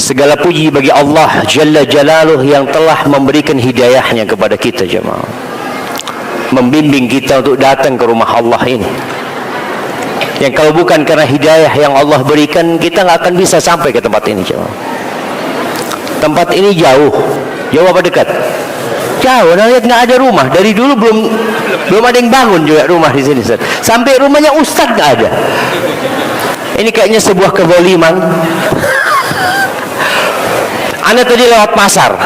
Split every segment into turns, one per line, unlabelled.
Segala puji bagi Allah Jalla Jalaluh yang telah memberikan hidayahnya kepada kita jemaah, membimbing kita untuk datang ke rumah Allah ini, yang kalau bukan karena hidayah yang Allah berikan, kita nggak akan bisa sampai ke tempat ini jemaah. Tempat ini jauh apa dekat? Jauh. Nah, lihat nggak ada rumah dari dulu, belum ada yang bangun juga rumah di sini. Sampai rumahnya Ustadz nggak ada. Ini kayaknya sebuah kezaliman. Anda tadi lewat pasar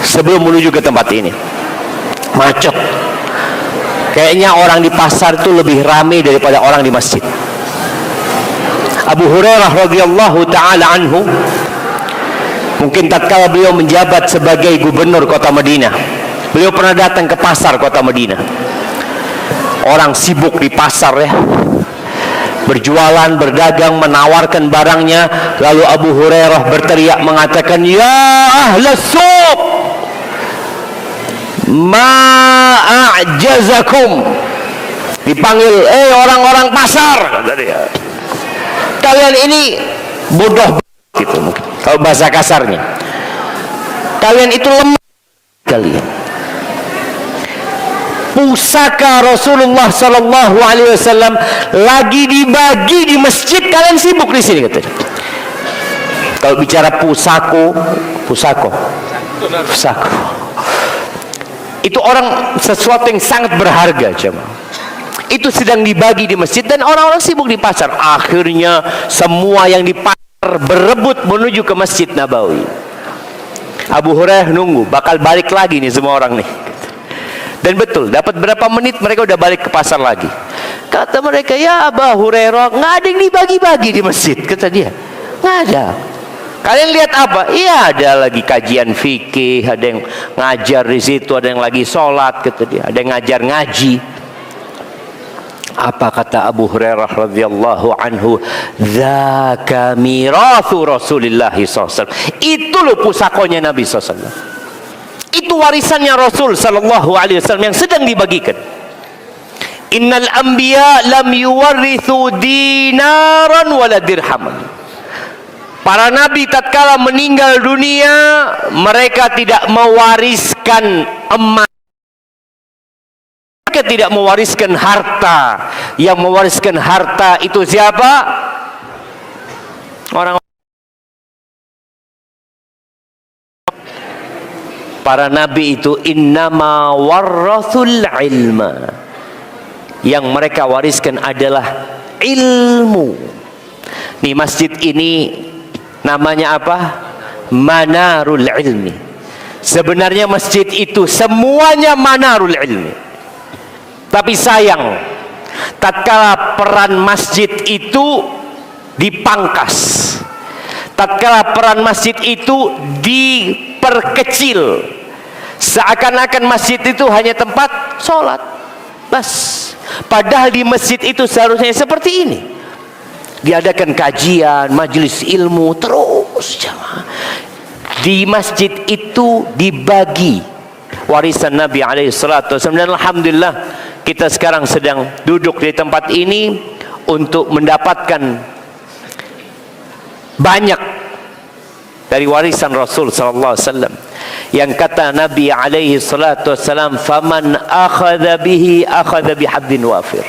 sebelum menuju ke tempat ini, macet. Kayaknya orang di pasar itu lebih ramai daripada orang di masjid. Abu Hurairah radhiyallahu taala anhu, mungkin tatkala beliau menjabat sebagai gubernur kota Madinah, beliau pernah datang ke pasar kota Madinah. Orang sibuk di pasar ya, berjualan, berdagang, menawarkan barangnya. Lalu Abu Hurairah berteriak mengatakan, "Ya ahlas suq, ma'ajazakum." Dipanggil, orang-orang pasar, kata dia, kalian ini bodoh gitu, mungkin kalau bahasa kasarnya. Kalian itu lemah kalian. Pusaka Rasulullah Sallallahu Alaihi Wasallam lagi dibagi di masjid, kalian sibuk di sini, katanya. Kalau bicara pusako, itu orang sesuatu yang sangat berharga, jemaah. Itu sedang dibagi di masjid dan orang-orang sibuk di pasar. Akhirnya semua yang di pasar berebut menuju ke Masjid Nabawi. Abu Hurairah nunggu, bakal balik lagi nih semua orang nih. Dan betul, dapat berapa menit mereka udah balik ke pasar lagi. Kata mereka, "Ya Abu Hurairah, nggak ada yang dibagi-bagi di masjid," kata dia. Nggak ada. Kalian lihat apa? Iya, ada lagi kajian fikih, ada yang ngajar di situ, ada yang lagi sholat, kata dia, ada yang ngajar ngaji. Apa kata Abu Hurairah radhiyallahu anhu? "Dzaka mirathu Rasulillah sallallahu alaihi wasallam." Itu loh pusakonya Nabi sallallahu alaihi wasallam. Itu warisannya Rasul sallallahu alaihi wasallam yang sedang dibagikan. Innal anbiya lam yuwarithu dinaran wala dirhaman. Para nabi tatkala meninggal dunia, mereka tidak mewariskan emas, mereka tidak mewariskan harta. Yang mewariskan harta itu siapa? Orang. Para nabi itu innama warrathul ilma. Yang mereka wariskan adalah ilmu. Di masjid ini namanya apa? Manarul ilmi. Sebenarnya masjid itu semuanya manarul ilmi. Tapi sayang, tatkala peran masjid itu dipangkas, tatkala peran masjid itu diperkecil, seakan-akan masjid itu hanya tempat sholat bas. Padahal di masjid itu seharusnya seperti ini, diadakan kajian, majelis ilmu terus jamaah. Di masjid itu dibagi warisan Nabi alaihissalatu wasallam. Dan alhamdulillah kita sekarang sedang duduk di tempat ini untuk mendapatkan banyak dari warisan Rasul sallallahu alaihi wasallam. Yang kata Nabi alaihi salatu wasallam, "Faman akhadha bihi akhadha bihaddin wafir."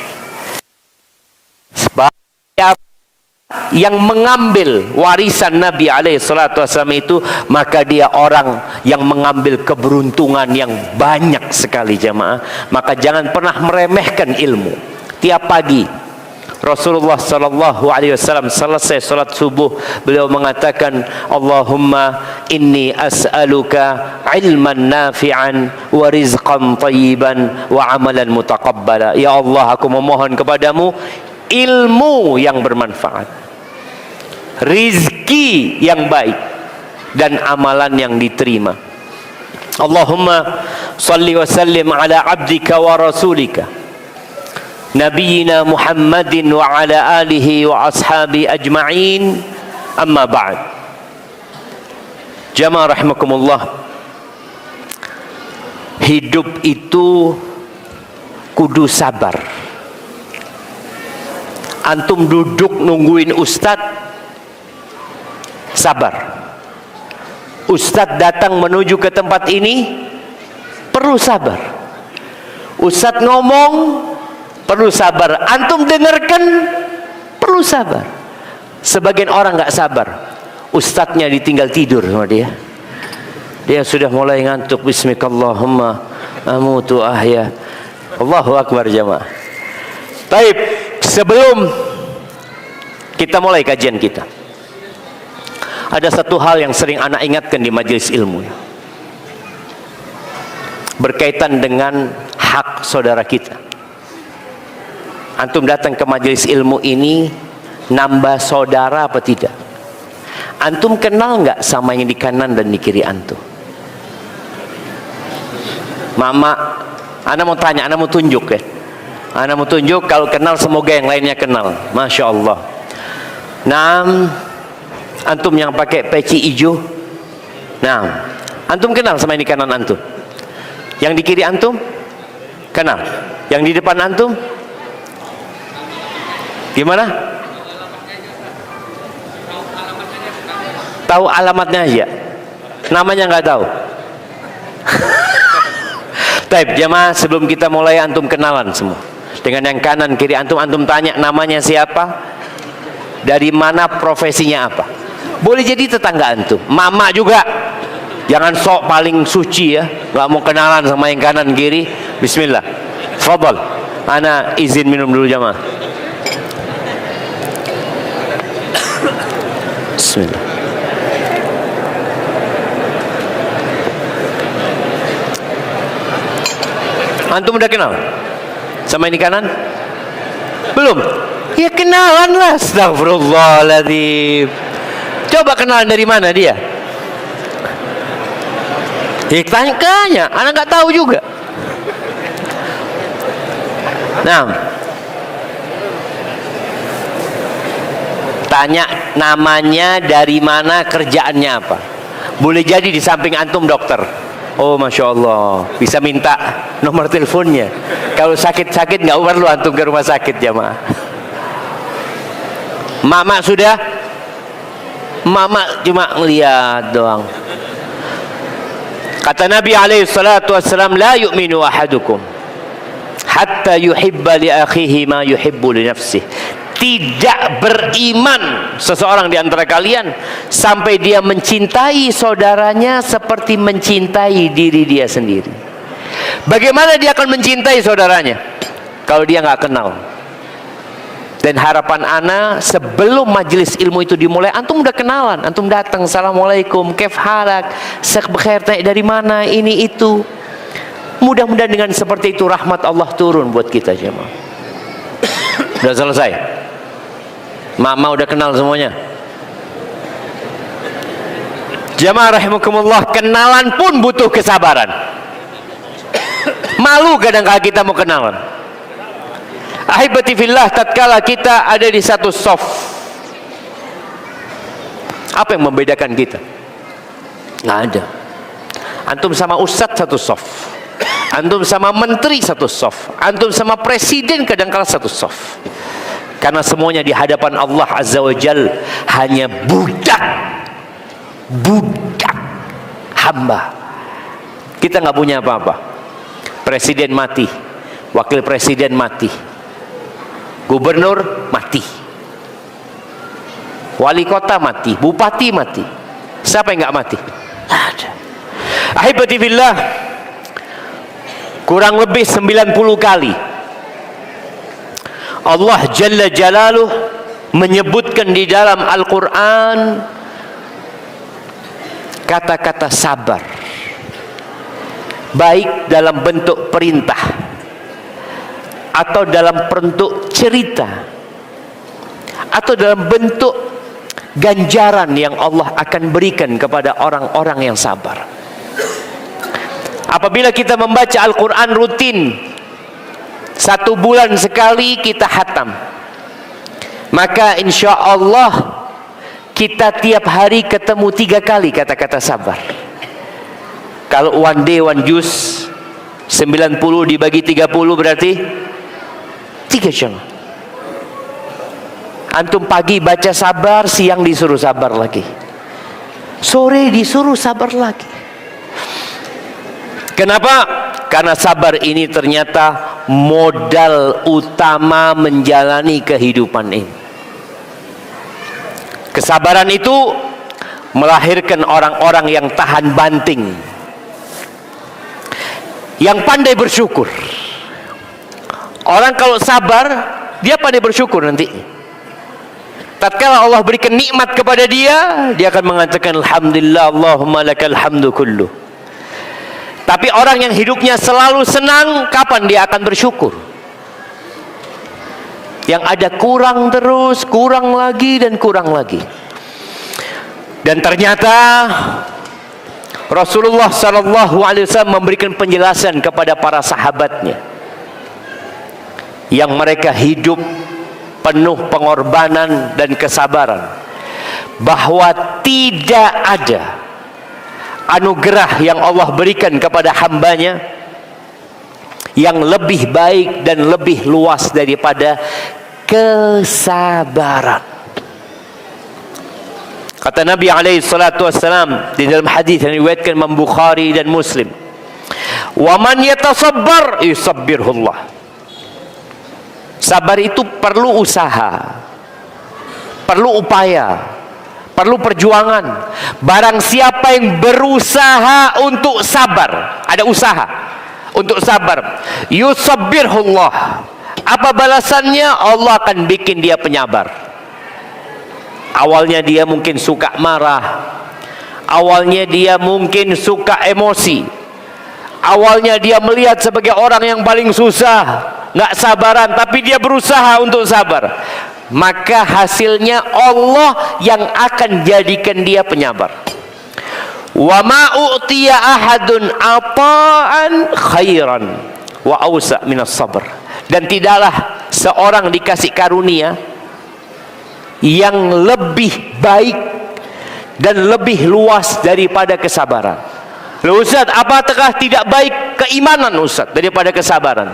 Yang mengambil warisan Nabi alaihi salatu wasallam itu, maka dia orang yang mengambil keberuntungan yang banyak sekali jamaah. Maka jangan pernah meremehkan ilmu. Tiap pagi Rasulullah sallallahu alaihi wasallam selesai salat subuh, beliau mengatakan, "Allahumma inni as'aluka ilman nafi'an wa rizqan thayyiban wa amalan mutaqabbala." Ya Allah, aku memohon kepadamu ilmu yang bermanfaat, rizki yang baik, dan amalan yang diterima. Allahumma salli wa sallim ala abdika wa rasulika Nabiyyina Muhammadin wa ala alihi wa ashabi ajma'in. Amma ba'd. Jamaah rahimakumullah, hidup itu kudu sabar. Antum duduk nungguin ustadz, sabar. Ustadz datang menuju ke tempat ini, perlu sabar. Ustadz ngomong, perlu sabar. Antum dengarkan, perlu sabar. Sebagian orang nggak sabar, ustadznya ditinggal tidur sama dia. Dia sudah mulai ngantuk. Bismillahirrahmanirrahim, amutu ahya. Allahu akbar jamaah. Baik, sebelum kita mulai kajian kita, ada satu hal yang sering anak ingatkan di majelis ilmu, berkaitan dengan hak saudara kita. Antum datang ke majelis ilmu ini nambah saudara apa tidak? Antum kenal nggak sama yang di kanan dan di kiri antum? Mama, ana mau tanya, ana mau tunjuk ya. Ana mau tunjuk, kalau kenal semoga yang lainnya kenal. Masya Allah. Nah, antum yang pakai peci hijau. Nah, antum kenal sama yang di kanan antum? Yang di kiri antum? Kenal. Yang di depan antum? Gimana? Tahu alamatnya aja, namanya nggak tahu. Taib jamaah, sebelum kita mulai antum kenalan semua dengan yang kanan kiri antum. Antum tanya namanya siapa, dari mana, profesinya apa. Boleh jadi tetangga antum, mama juga. Jangan sok paling suci ya, nggak mau kenalan sama yang kanan kiri. Bismillah, fadal. Ana izin minum dulu jamaah. Bismillah. Antum udah kenal sama ini kanan? Belum? Ya kenalan lah. Astagfirullahaladzim. Coba kenalan dari mana dia? Ya tanya, anak nggak tahu juga. Nah, tanya namanya, dari mana, kerjaannya apa. Boleh jadi di samping antum dokter. Oh masya Allah, bisa minta nomor teleponnya. Kalau sakit-sakit nggak perlu antum ke rumah sakit jamaah. Mama sudah, mama cuma ngeliat doang. Kata Nabi alaihi salatu wassalam, la yu'minu ahadukum hatta yuhibba li akhihi ma yuhibbu li nafsihi. Tidak beriman seseorang di antara kalian sampai dia mencintai saudaranya seperti mencintai diri dia sendiri. Bagaimana dia akan mencintai saudaranya kalau dia nggak kenal? Dan harapan ana, sebelum majelis ilmu itu dimulai, antum udah kenalan. Antum datang, assalamualaikum, kef halak, sekbekhair, dari mana, ini itu. Mudah-mudahan dengan seperti itu rahmat Allah turun buat kita jemaah. Udah selesai. Mama udah kenal semuanya. Jamaah rahimakumullah, kenalan pun butuh kesabaran. Malu kadang-kadang kita mau kenalan. Ahibati fillah, tatkala kita ada di satu soft, apa yang membedakan kita? Nggak ada. Antum sama ustadz satu soft, antum sama menteri satu soft, antum sama presiden kadang-kala satu soft. Karena semuanya di hadapan Allah Azza wa Jal hanya budak hamba. Kita nggak punya apa-apa. Presiden mati, wakil presiden mati, gubernur mati, wali kota mati, bupati mati. Siapa yang nggak mati? Ada. Ahibati fillah, kurang lebih 90 kali Allah Jalla Jalaluh menyebutkan di dalam Al-Quran kata-kata sabar, baik dalam bentuk perintah atau dalam bentuk cerita atau dalam bentuk ganjaran yang Allah akan berikan kepada orang-orang yang sabar. Apabila kita membaca Al-Quran rutin, 1 bulan sekali kita khatam, maka insya Allah kita tiap hari ketemu 3 kali kata-kata sabar. Kalau one day one juice 90 dibagi 30 berarti 3 jam. Antum pagi baca sabar, siang disuruh sabar lagi. Sore disuruh sabar lagi. Kenapa? Karena sabar ini ternyata modal utama menjalani kehidupan ini. Kesabaran itu melahirkan orang-orang yang tahan banting, yang pandai bersyukur. Orang kalau sabar, dia pandai bersyukur nanti. Tatkala Allah berikan nikmat kepada dia, dia akan mengatakan alhamdulillah, Allahumma lakal hamdu kullu. Tapi orang yang hidupnya selalu senang, kapan dia akan bersyukur? Yang ada kurang terus, kurang lagi dan kurang lagi. Dan ternyata Rasulullah SAW memberikan penjelasan kepada para sahabatnya yang mereka hidup penuh pengorbanan dan kesabaran, bahwa tidak ada anugerah yang Allah berikan kepada hambanya yang lebih baik dan lebih luas daripada kesabaran. Kata Nabi SAW di dalam hadis yang diriwayatkan Imam Bukhari dan Muslim, "Wa man yatasabbar yusabbirhullah." Sabar itu perlu usaha, perlu upaya, perlu perjuangan. Barang siapa yang berusaha untuk sabar, ada usaha untuk sabar, yusabbirhullah. Apa balasannya? Allah akan bikin dia penyabar. Awalnya dia mungkin suka marah, awalnya dia mungkin suka emosi, awalnya dia melihat sebagai orang yang paling susah, nggak sabaran, tapi dia berusaha untuk sabar. Maka hasilnya Allah yang akan jadikan dia penyabar. Wa ma u'tiya ahadun ata'an khairan wa awsa minas sabr. Dan tidaklah seorang dikasih karunia yang lebih baik dan lebih luas daripada kesabaran. Loh Ustaz, apakah tidak baik keimanan Ustaz daripada kesabaran?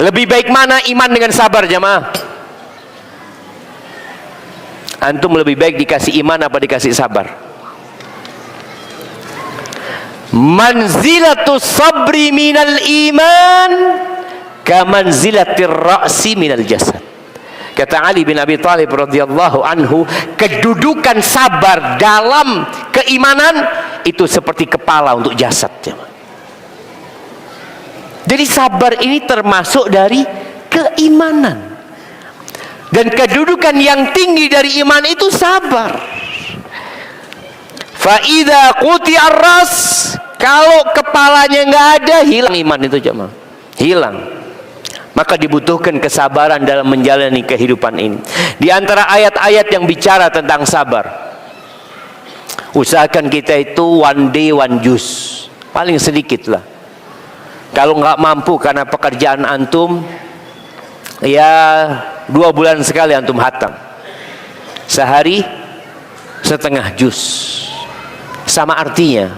Lebih baik mana iman dengan sabar jamaah? Antum lebih baik dikasih iman apa dikasih sabar? Manzilatus sabri minal iman kamanzilatir ra'si minal jasad. Kata Ali bin Abi Thalib radhiyallahu anhu, kedudukan sabar dalam keimanan itu seperti kepala untuk jasad. Jadi sabar ini termasuk dari keimanan. Dan kedudukan yang tinggi dari iman itu sabar. Fa idza quti'ar ras, kalau kepalanya nggak ada, hilang iman itu jemaah. Hilang. Maka dibutuhkan kesabaran dalam menjalani kehidupan ini. Di antara ayat-ayat yang bicara tentang sabar, usahakan kita itu one day one juice, paling sedikit lah. Kalau nggak mampu karena pekerjaan antum, ya 2 bulan sekali antum hatam, sehari setengah juz. Sama artinya,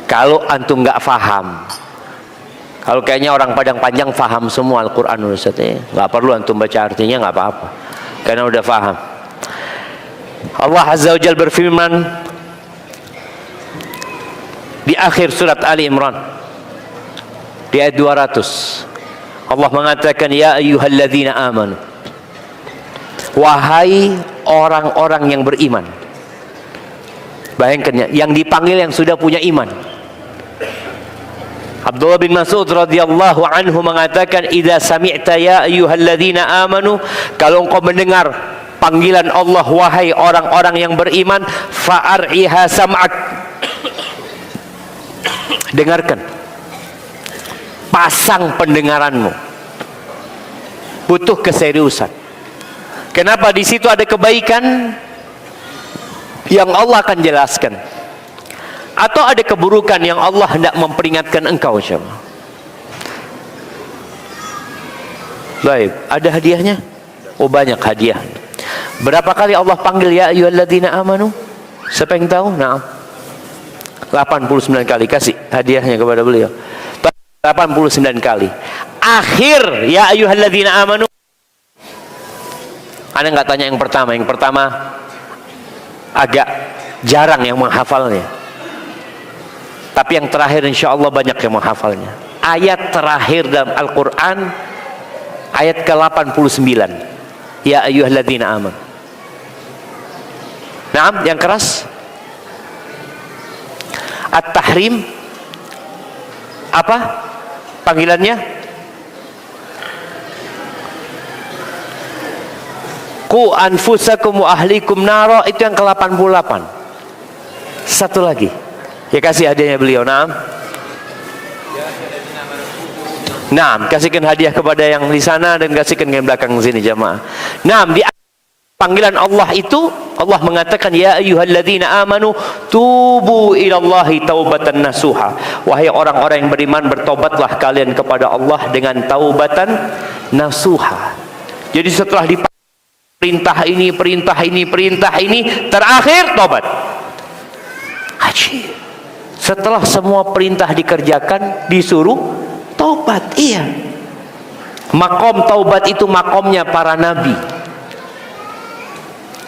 kalau antum nggak faham, kalau kayaknya orang Padang Panjang faham semua Al-Quran Ustaz, nggak perlu antum baca artinya, nggak apa-apa, karena udah faham. Allah Azza wa Jalla berfirman di akhir surat Ali Imran di ayat 200. Allah mengatakan, ya ayyuhalladzina amanu, wahai orang-orang yang beriman. Bayangkan, yang dipanggil yang sudah punya iman. Abdullah bin Mas'ud radhiyallahu anhu mengatakan, idza sami'ta ya ayyuhalladzina amanu, kalau engkau mendengar panggilan Allah wahai orang-orang yang beriman, fa'ar'iha sam'ak, dengarkan, pasang pendengaranmu. Butuh keseriusan. Kenapa? Di situ ada kebaikan yang Allah akan jelaskan, atau ada keburukan yang Allah hendak memperingatkan engkau. Baik, ada hadiahnya? Oh, banyak hadiah. Berapa kali Allah panggil ya ayyuhalladzina amanu? Siapa yang tahu? Nah, 89 kali. Kasih hadiahnya kepada beliau. 89 kali. Akhir ya ayyuhalladzina amanu. Anda nggak tanya yang pertama. Yang pertama agak jarang yang menghafalnya. Tapi yang terakhir insya Allah banyak yang menghafalnya. Ayat terakhir dalam Al-Quran, ayat ke-89. Ya ayyuhalladzina amanu. Naam, yang keras. At-Tahrim. Apa panggilannya? Qu anfusakum wa ahlikum nara, itu yang ke-88. Satu lagi. Ya kasih hadiahnya beliau. Naam. Naam, kasihkan hadiah kepada yang di sana dan kasihkan yang belakang sini jamaah. Naam, di panggilan Allah itu Allah mengatakan ya ayyuhalladzina amanu tubu ilallahi taubatan nasuha. Wahai orang-orang yang beriman, bertobatlah kalian kepada Allah dengan taubatan nasuha. Jadi setelah perintah ini terakhir tobat. Haji. Setelah semua perintah dikerjakan, disuruh taubat. Iya. Makom taubat itu makomnya para nabi.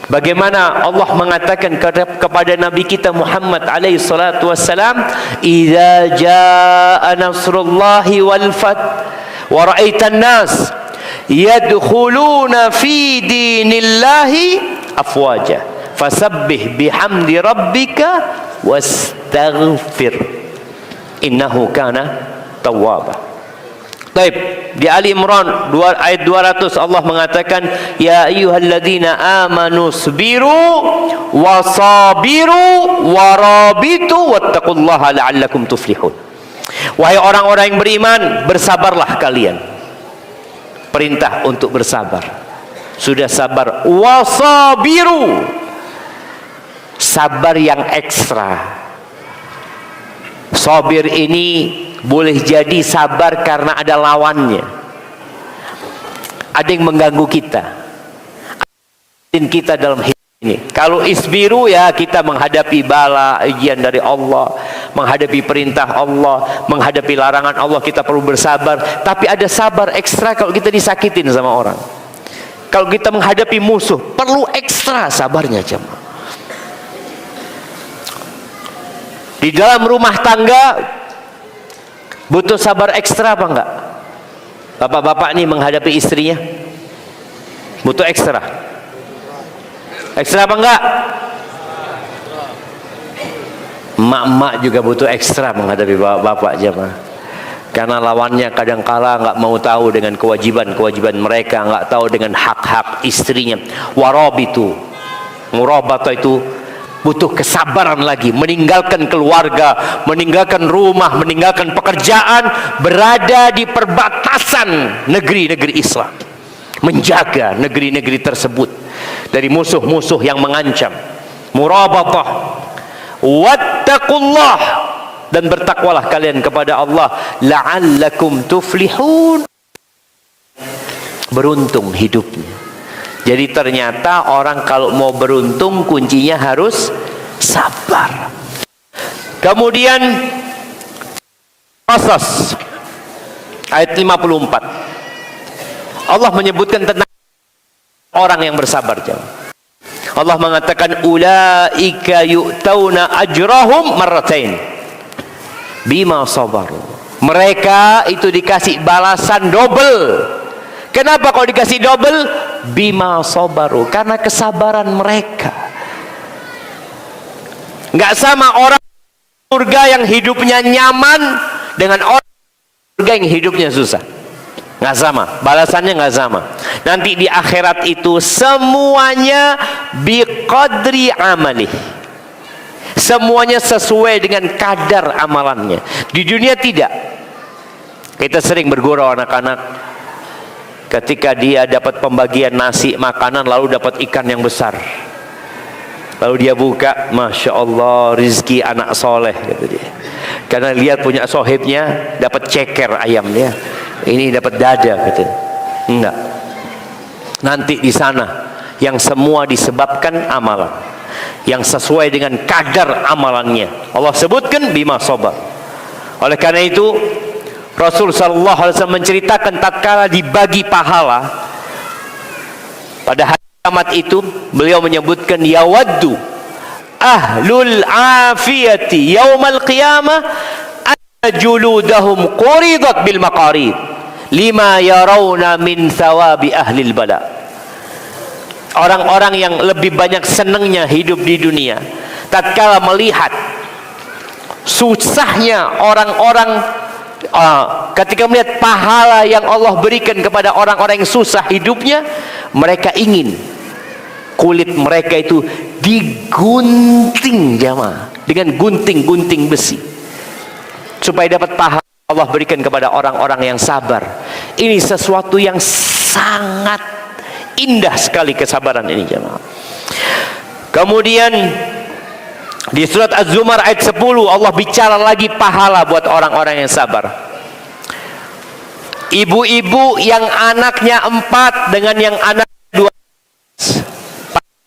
Bagaimana Allah mengatakan kepada Nabi kita Muhammad alaihi salatu wassalam, "Idza jaa nasrullahi wal fath wa ra'aitan nas yadkhuluna fi dinillahi afwaja fasabbih bihamdi rabbika wastaghfir innahu kana tawwaba." Baik, di Ali Imran ayat 200 Allah mengatakan ya ayyuhalladzina amanu sabiru wasabiru warabitu wattaqullaha la'allakum tuflihun. Wahai orang-orang yang beriman, bersabarlah kalian. Perintah untuk bersabar. Sudah sabar, wasabiru, sabar yang ekstra. Sabir ini boleh jadi sabar karena ada lawannya. Ada yang mengganggu kita, kita dalam hidup ini. Kalau isbiru, ya kita menghadapi bala, ujian dari Allah, menghadapi perintah Allah, menghadapi larangan Allah, kita perlu bersabar. Tapi ada sabar ekstra kalau kita disakitin sama orang. Kalau kita menghadapi musuh, perlu ekstra sabarnya jemaah. Di dalam rumah tangga butuh sabar ekstra apa enggak? Bapak-bapak ini menghadapi istrinya butuh ekstra. Ekstra apa enggak? Emak-emak juga butuh ekstra menghadapi bapak-bapak jemaah. Karena lawannya kadangkala enggak mau tahu dengan kewajiban-kewajiban mereka, enggak tahu dengan hak-hak istrinya. Warabitu, murabata itu butuh kesabaran lagi, meninggalkan keluarga, meninggalkan rumah, meninggalkan pekerjaan, berada di perbatasan negeri-negeri Islam, menjaga negeri-negeri tersebut dari musuh-musuh yang mengancam. Murabatah, wattaqullah, dan bertakwalah kalian kepada Allah, la'allakum tuflihun, beruntung hidupnya. Jadi ternyata orang kalau mau beruntung kuncinya harus sabar. Kemudian Qasas ayat 54. Allah menyebutkan tentang orang yang bersabar. Allah mengatakan ulaika yu'tauna ajrahum marratain bima sabaru. Mereka itu dikasih balasan double. Kenapa kalau dikasih double? Bima sabaru, karena kesabaran mereka. Nggak sama orang surga yang hidupnya nyaman dengan orang surga yang hidupnya susah. Nggak sama, balasannya nggak sama. Nanti di akhirat itu semuanya biqadri amalih, semuanya sesuai dengan kadar amalannya. Di dunia tidak. Kita sering bergurau anak-anak ketika dia dapat pembagian nasi makanan lalu dapat ikan yang besar, lalu dia buka, masya Allah, rizki anak soleh, gitu dia. Karena lihat punya sohibnya dapat ceker ayam, dia ini dapat dada, gitu. Enggak, nanti di sana yang semua disebabkan amalan yang sesuai dengan kadar amalannya. Allah sebutkan bima sabar. Oleh karena itu Rasul sallallahu alaihi wasallam menceritakan tatkala dibagi pahala pada hari kiamat itu, beliau menyebutkan yawaddu ahlul afiyati yaumal qiyamah anna juludahum quridat bil maqarid lima yarawna min thawabi ahlil bala. Orang-orang yang lebih banyak senangnya hidup di dunia tatkala melihat susahnya orang-orang, ketika melihat pahala yang Allah berikan kepada orang-orang yang susah hidupnya, mereka ingin kulit mereka itu digunting jamaah dengan gunting-gunting besi supaya dapat pahala Allah berikan kepada orang-orang yang sabar. Ini sesuatu yang sangat indah sekali kesabaran ini jamaah. Kemudian di surat Az-Zumar ayat 10 Allah bicara lagi pahala buat orang-orang yang sabar. Ibu-ibu yang anaknya 4 dengan yang anak 2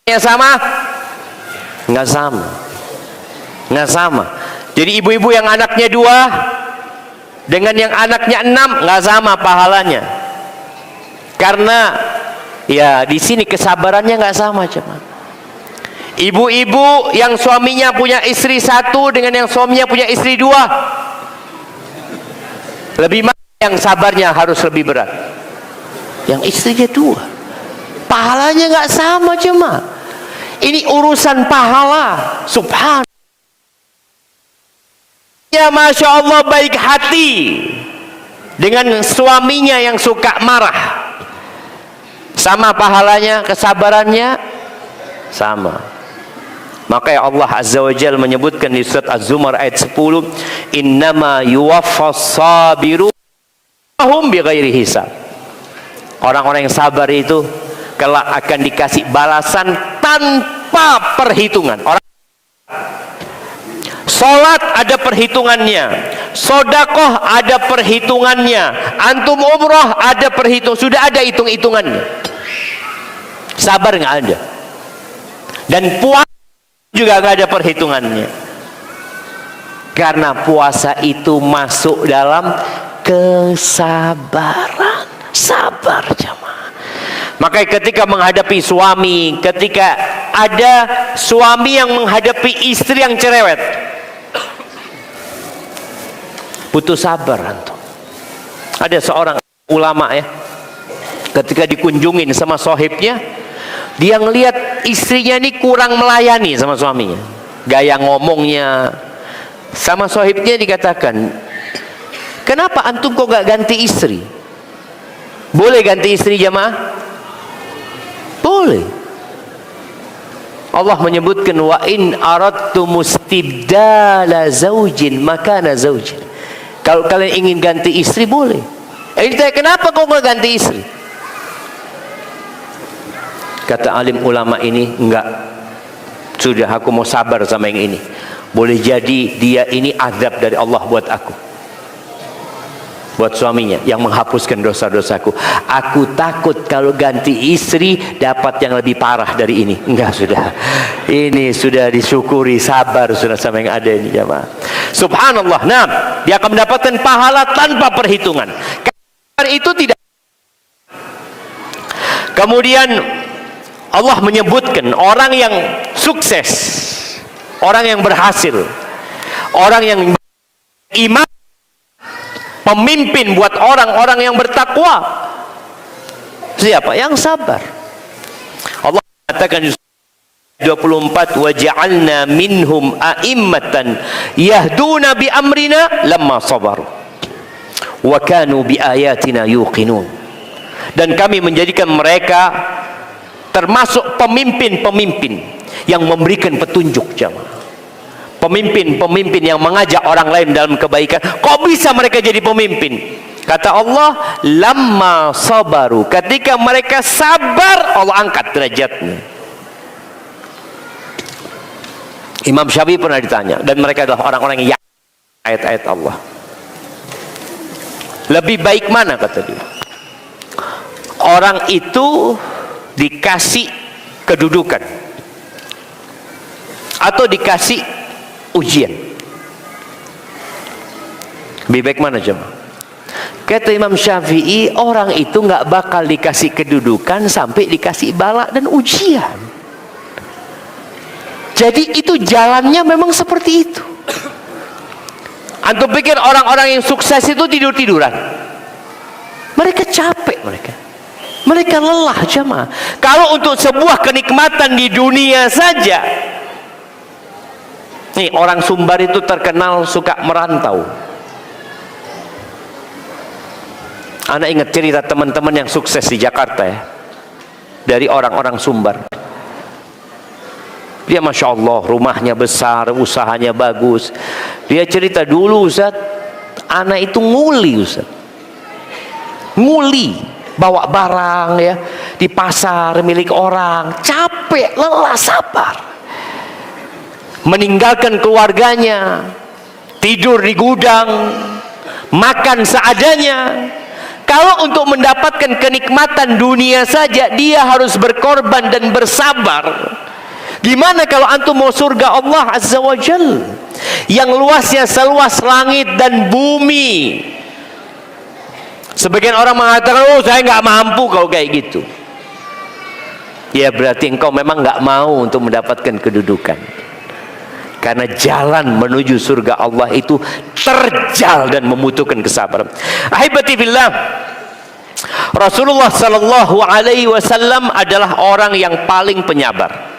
yang sama? Nggak sama. Nggak sama. Jadi ibu-ibu yang anaknya 2 dengan yang anaknya 6 nggak sama pahalanya. Karena ya di sini kesabarannya nggak sama cuma. Ibu-ibu yang suaminya punya istri 1 dengan yang suaminya punya istri 2, lebih mana yang sabarnya harus lebih berat? Yang istrinya 2, pahalanya nggak sama cuma. Ini urusan pahala. Subhanallah. Ya Masya Allah baik hati dengan suaminya yang suka marah, sama pahalanya, kesabarannya sama. Maka Allah Azza wa Jalla menyebutkan di surat Az-Zumar ayat 10, innama yuwaffas sabirun hum bighairi hisab. Orang-orang yang sabar itu kelak akan dikasih balasan tanpa perhitungan. Salat ada perhitungannya, sedekah ada perhitungannya, antum umrah ada perhitungan, sudah ada hitung-hitungannya. Sabar nggak ada. Dan puasa juga nggak ada perhitungannya. Karena puasa itu masuk dalam kesabaran. Sabar jemaah. Maka ketika menghadapi suami, ketika ada suami yang menghadapi istri yang cerewet, butuh sabar antum. Ada seorang ulama ya, ketika dikunjungin sama sohibnya, dia ngelihat istrinya ini kurang melayani sama suaminya, gaya ngomongnya. Sama sohibnya dikatakan, kenapa antum kok gak ganti istri? Boleh ganti istri jamaah? Boleh. Allah menyebutkan wa in aradtu mustibdala zaujin makana zaujin. Kalau kalian ingin ganti istri boleh. Ini kenapa kau nggak ganti istri? Kata alim ulama ini, enggak. Sudah aku mau sabar sama yang ini. Boleh jadi dia ini azab dari Allah buat aku, buat suaminya yang menghapuskan dosa-dosaku. Aku takut kalau ganti istri dapat yang lebih parah dari ini. Enggak, sudah. Ini sudah disyukuri, sabar sudah sama yang ada ini jemaah. Subhanallah. Nah, dia akan mendapatkan pahala tanpa perhitungan. Karena itu tidak. Kemudian Allah menyebutkan orang yang sukses, orang yang berhasil, orang yang iman, pemimpin buat orang-orang yang bertakwa. Siapa? Yang sabar. Allah katakan 24, wa ja'alna minhum a'immatan yahduna bi amrina lamma sabaru wa kanu bi ayatina yuqinun. Dan kami menjadikan mereka termasuk pemimpin-pemimpin yang memberikan petunjuk jemaah. Pemimpin-pemimpin yang mengajak orang lain dalam kebaikan. Kok bisa mereka jadi pemimpin? Kata Allah, lamma sabaru. Ketika mereka sabar, Allah angkat derajatnya. Imam Syafi'i pernah ditanya, dan mereka adalah orang-orang yang yakin ayat-ayat Allah. Lebih baik mana kata dia? Orang itu dikasih kedudukan atau dikasih ujian? Lebih baik mana jemaah? Kata Imam Syafi'i, orang itu nggak bakal dikasih kedudukan sampai dikasih bala dan ujian. Jadi itu jalannya memang seperti itu. Antum pikir orang-orang yang sukses itu tidur-tiduran? Mereka capek, mereka lelah jemaah. Kalau untuk sebuah kenikmatan di dunia saja, nih orang Sumbar itu terkenal suka merantau. Anak ingat cerita teman-teman yang sukses di Jakarta ya, dari orang-orang Sumbar. Dia Masya Allah, rumahnya besar, usahanya bagus. Dia cerita dulu, Ustaz, anak itu nguli, Ustaz. Nguli, bawa barang ya di pasar milik orang, capek, lelah, sabar. Meninggalkan keluarganya, tidur di gudang, makan seadanya. Kalau untuk mendapatkan kenikmatan dunia saja, dia harus berkorban dan bersabar. Gimana kalau antum mau surga Allah Azza wa Jal yang luasnya seluas langit dan bumi? Sebagian orang mengatakan, oh saya nggak mampu kalau kayak gitu. Ya berarti engkau memang nggak mau untuk mendapatkan kedudukan. Karena jalan menuju surga Allah itu terjal dan membutuhkan kesabaran. Ahibati billah, Rasulullah sallallahu alaihi wasallam adalah orang yang paling penyabar.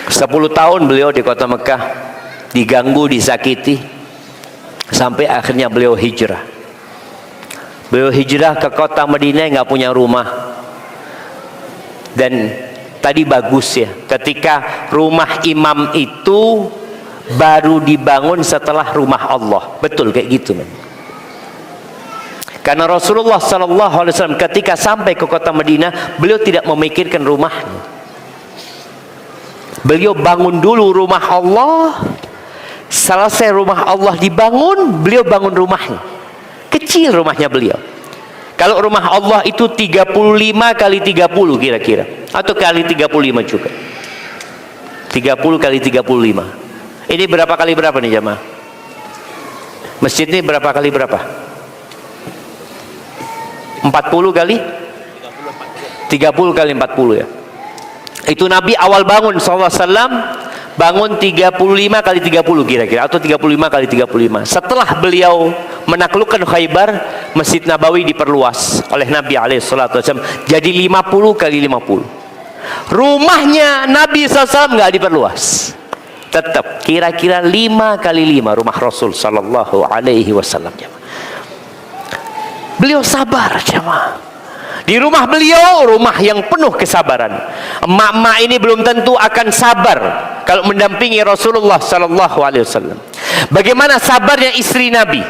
10 tahun beliau di kota Mekah, diganggu, disakiti, sampai akhirnya beliau hijrah. Beliau hijrah ke kota Madinah, nggak punya rumah. Dan tadi bagus ya, ketika rumah imam itu baru dibangun setelah rumah Allah. Betul kayak gitu, man. Karena Rasulullah SAW ketika sampai ke kota Madinah, beliau tidak memikirkan rumahnya. Beliau bangun dulu rumah Allah. Selesai rumah Allah dibangun, beliau bangun rumahnya. Kecil rumahnya beliau. Kalau rumah Allah itu 35 kali 30 kira-kira, atau kali 35 juga. 30 kali 35. Ini berapa kali berapa nih jemaah? Masjid ini berapa kali berapa? 40 kali 30 kali 40 ya. Itu Nabi awal bangun SAW, bangun 35 kali 30 kira-kira, atau 35 kali 35. Setelah beliau menaklukkan Khaybar, Masjid Nabawi diperluas oleh Nabi SAW jadi 50 kali 50. Rumahnya Nabi SAW nggak diperluas, tetap kira-kira 5 kali 5 rumah Rasul Sallallahu Alaihi Wasallam. Beliau sabar jemaah. Di rumah beliau, rumah yang penuh kesabaran. Emak-emak ini belum tentu akan sabar kalau mendampingi Rasulullah Sallallahu Alaihi Wasallam. Bagaimana sabarnya istri Nabi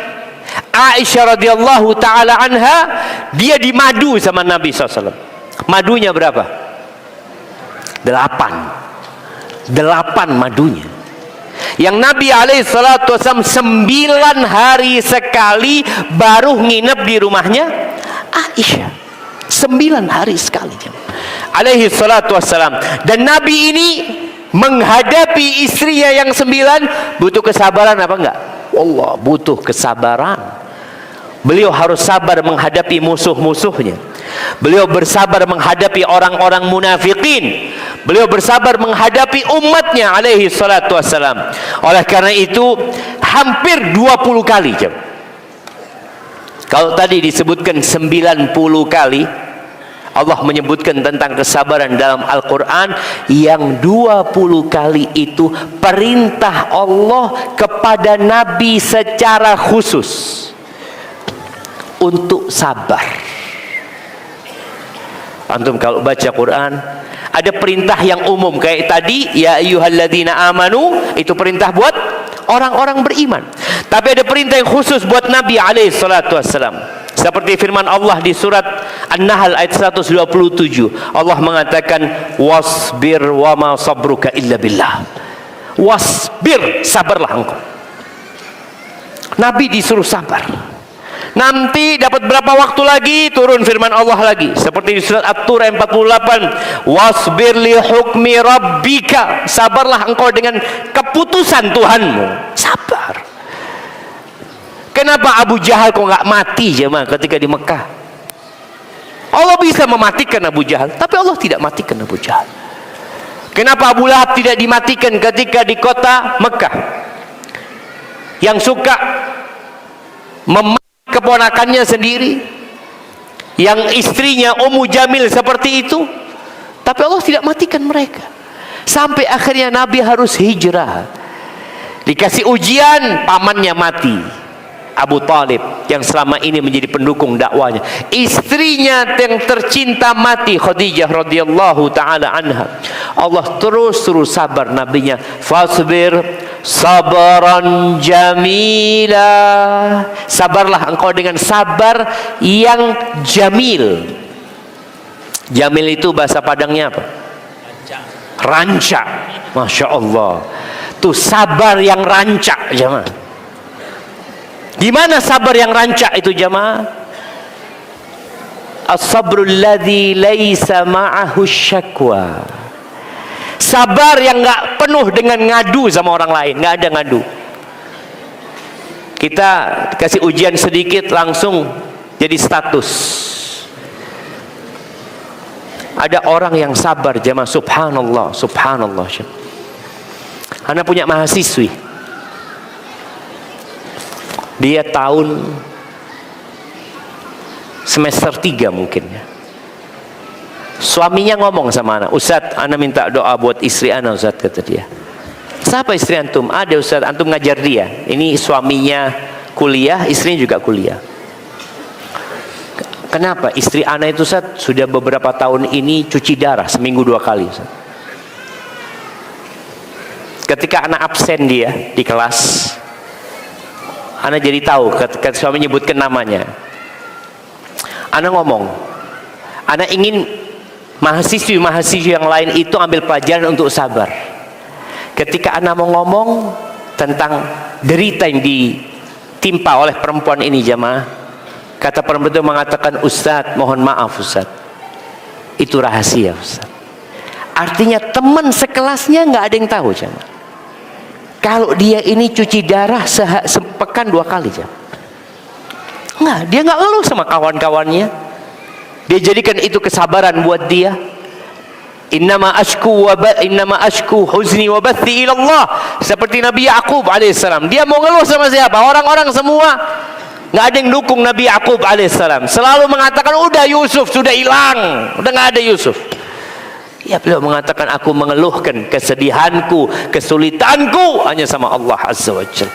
Aisyah radhiyallahu taala anha? Dia dimadu sama Nabi SAW. Madunya berapa? 8 madunya. Yang Nabi SAW 9 hari sekali baru nginep di rumahnya Aisyah. 9 hari sekali alaihi salatu wassalam. Dan Nabi ini menghadapi istrinya yang 9 butuh kesabaran apa enggak? Allah butuh kesabaran. Beliau harus sabar menghadapi musuh-musuhnya. Beliau bersabar menghadapi orang-orang munafikin. Beliau bersabar menghadapi umatnya alaihi salatu wassalam. Oleh karena itu hampir 20 kali kalau tadi disebutkan 90 kali Allah menyebutkan tentang kesabaran dalam Al-Quran, yang 20 kali itu perintah Allah kepada Nabi secara khusus untuk sabar. Antum kalau baca Quran ada perintah yang umum kayak tadi, ya ayyuhalladzina amanu, itu perintah buat orang-orang beriman. Tapi ada perintah yang khusus buat Nabi alaihi salatu wassalam. Seperti firman Allah di surat An-Nahl ayat 127. Allah mengatakan, wasbir wa ma sabruka illa billah. Wasbir, sabarlah engkau. Nabi disuruh sabar. Nanti dapat berapa waktu lagi turun firman Allah lagi, seperti di surat At-Tur ayat 48, wasbir li hukmi rabbika, sabarlah engkau dengan keputusan Tuhanmu. Sabar. Kenapa Abu Jahal kok nggak mati jemaah ketika di Mekah? Allah bisa mematikan Abu Jahal, tapi Allah tidak matikan Abu Jahal. Kenapa Abu Lahab tidak dimatikan ketika di kota Mekah, yang suka memaki keponakannya sendiri, yang istrinya Ummu Jamil seperti itu, tapi Allah tidak matikan mereka. Sampai akhirnya Nabi harus hijrah, dikasih ujian, pamannya mati, Abu Talib, yang selama ini menjadi pendukung dakwanya. Istrinya yang tercinta mati, Khadijah radhiyallahu taala anha. Allah terus sabar nabinya. Fasbir sabaran jamila. Sabarlah engkau dengan sabar yang jamil. Jamil itu bahasa Padangnya apa? Ranca. Masya Allah. Tuh sabar yang rancak, jemaah. Gimana sabar yang rancak itu, jamaah? As-sabrul ladzi laisa ma'ahu syakwa. Sabar yang enggak penuh dengan ngadu sama orang lain, enggak ada ngadu. Kita kasih ujian sedikit langsung jadi status. Ada orang yang sabar, jamaah, subhanallah, subhanallah. Ana punya mahasiswi. Dia tahun semester 3 mungkin ya. Suaminya ngomong sama anak, Ustaz, ana minta doa buat istri ana, Ustaz, kata dia. Siapa istri antum? Ada, Ustaz, antum ngajar dia. Ini suaminya kuliah, istrinya juga kuliah. Kenapa? Istri ana itu, Ustaz, sudah beberapa tahun ini cuci darah seminggu 2 kali, Ustaz. Ketika anak absen dia di kelas, Ana jadi tahu ketika suami nyebutkan namanya. Ana ngomong, Ana ingin mahasiswi yang lain itu ambil pelajaran untuk sabar. Ketika Ana mau ngomong tentang derita yang ditimpa oleh perempuan ini, jamaah, kata perempuan itu mengatakan, Ustaz, mohon maaf Ustaz, itu rahasia Ustaz. Artinya teman sekelasnya nggak ada yang tahu, jamaah. Kalau dia ini cuci darah sepekan 2 kali, jam. Enggak, dia nggak ngeluh sama kawan-kawannya. Dia jadikan itu kesabaran buat dia. Innama ashku huzni wa bathi ila Allah. Seperti Nabi Yakub alaihissalam. Dia mau ngeluh sama siapa? Orang-orang semua nggak ada yang dukung Nabi Yakub alaihissalam. Selalu mengatakan, udah Yusuf sudah hilang, udah nggak ada Yusuf. Ya, beliau mengatakan, aku mengeluhkan kesedihanku, kesulitanku hanya sama Allah Azza wa Jalla.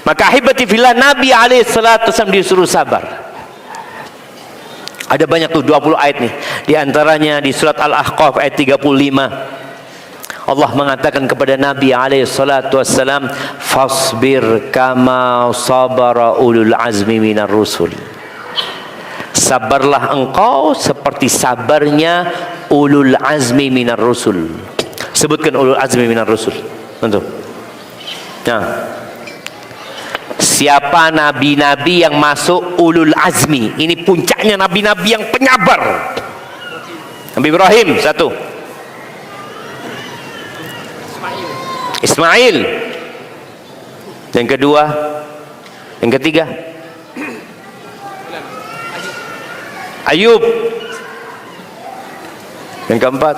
Maka ahibati fillah, Nabi alaihissalatu wasallam disuruh sabar. Ada banyak tuh 20 ayat nih. Di antaranya di surat Al-Ahqaf ayat 35. Allah mengatakan kepada Nabi alaihissalatu wasallam, fasbir kama sabara ulul azmi minar rusul. Sabarlah engkau seperti sabarnya ulul azmi minar rusul. Sebutkan ulul azmi minar rusul. Tentu. Nah, siapa nabi-nabi yang masuk ulul azmi? Ini puncaknya nabi-nabi yang penyabar. Nabi Ibrahim 1. Ismail. Yang kedua, yang ketiga, Ayub. Yang keempat,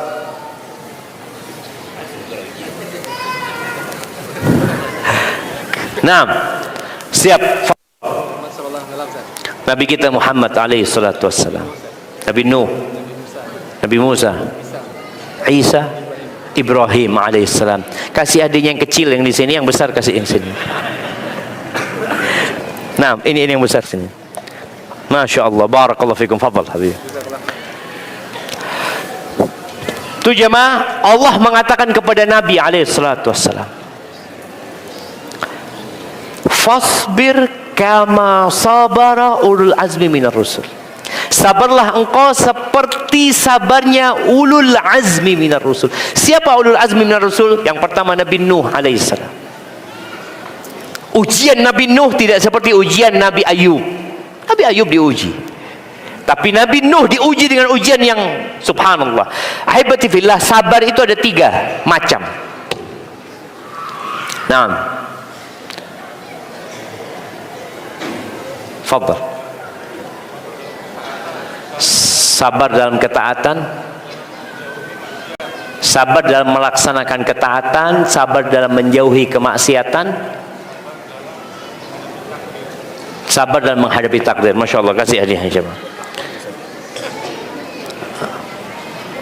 siap. Nabi kita Muhammad alaihi salatu wassalam, Nabi Nuh, Nabi Musa, Isa, Ibrahim alaihi salam. Kasih adiknya yang kecil yang di sini, yang besar kasih yang sini. Ini yang besar sini. Masya Allah, barakallahu fikum, fadal habib. Itu jemaah, Allah mengatakan kepada Nabi alaihissalatu wassalam, fasbir kama sabara ulul azmi minar rusul. Sabarlah engkau seperti sabarnya ulul azmi minar rusul. Siapa ulul azmi minar rusul? Yang pertama Nabi Nuh alaihissalam. Ujian Nabi Nuh tidak seperti ujian Nabi Ayub. Nabi Ayub diuji, tapi Nabi Nuh diuji dengan ujian yang subhanallah. Ahibati fillah, sabar itu ada 3 macam. Fadhal. Sabar dalam ketaatan, sabar dalam melaksanakan ketaatan, sabar dalam menjauhi kemaksiatan, sabar dalam menghadapi takdir. Masya Allah, kasih hadiah jemaah.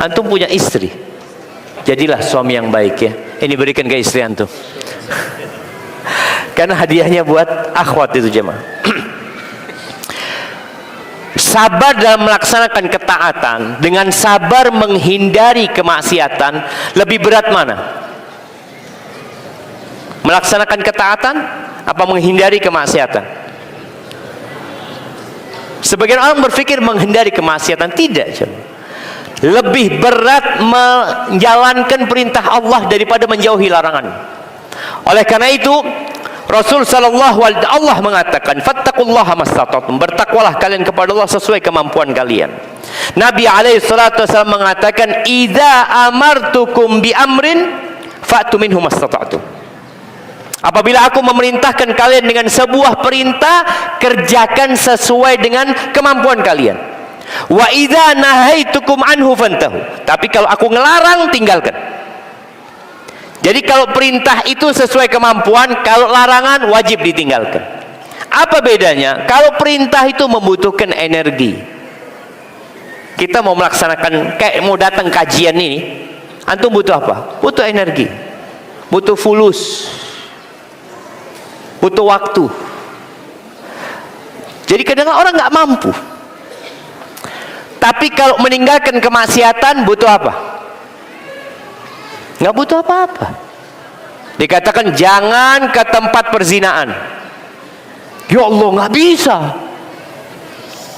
Antum punya istri, jadilah suami yang baik ya. Ini berikan ke istri antum. Karena hadiahnya buat akhwat itu jemaah. Sabar dalam melaksanakan ketaatan dengan sabar menghindari kemaksiatan, lebih berat mana? Melaksanakan ketaatan apa menghindari kemaksiatan? Sebagian orang berpikir menghindari kemaksiatan, tidak jemaah. Lebih berat menjalankan perintah Allah daripada menjauhi larangan. Oleh karena itu Rasul sallallahu alaihi wasallam Allah mengatakan, "Fattaqullaha mastata'tum." Bertakwalah kalian kepada Allah sesuai kemampuan kalian. Nabi alaihi salatu wasallam mengatakan, "Idza amartukum bi amrin fa'tu minhu mastata'tum." Apabila aku memerintahkan kalian dengan sebuah perintah, kerjakan sesuai dengan kemampuan kalian. Wa idza nahaitukum anhu fantahu. Tapi kalau aku ngelarang, tinggalkan. Jadi kalau perintah itu sesuai kemampuan, kalau larangan wajib ditinggalkan. Apa bedanya? Kalau perintah itu membutuhkan energi. Kita mau melaksanakan, kayak mau datang kajian ini, antum butuh apa? Butuh energi, butuh fulus, butuh waktu. Jadi kadang orang nggak mampu. Tapi kalau meninggalkan kemaksiatan butuh apa? Nggak butuh apa-apa. Dikatakan jangan ke tempat perzinaan. Ya Allah, nggak bisa.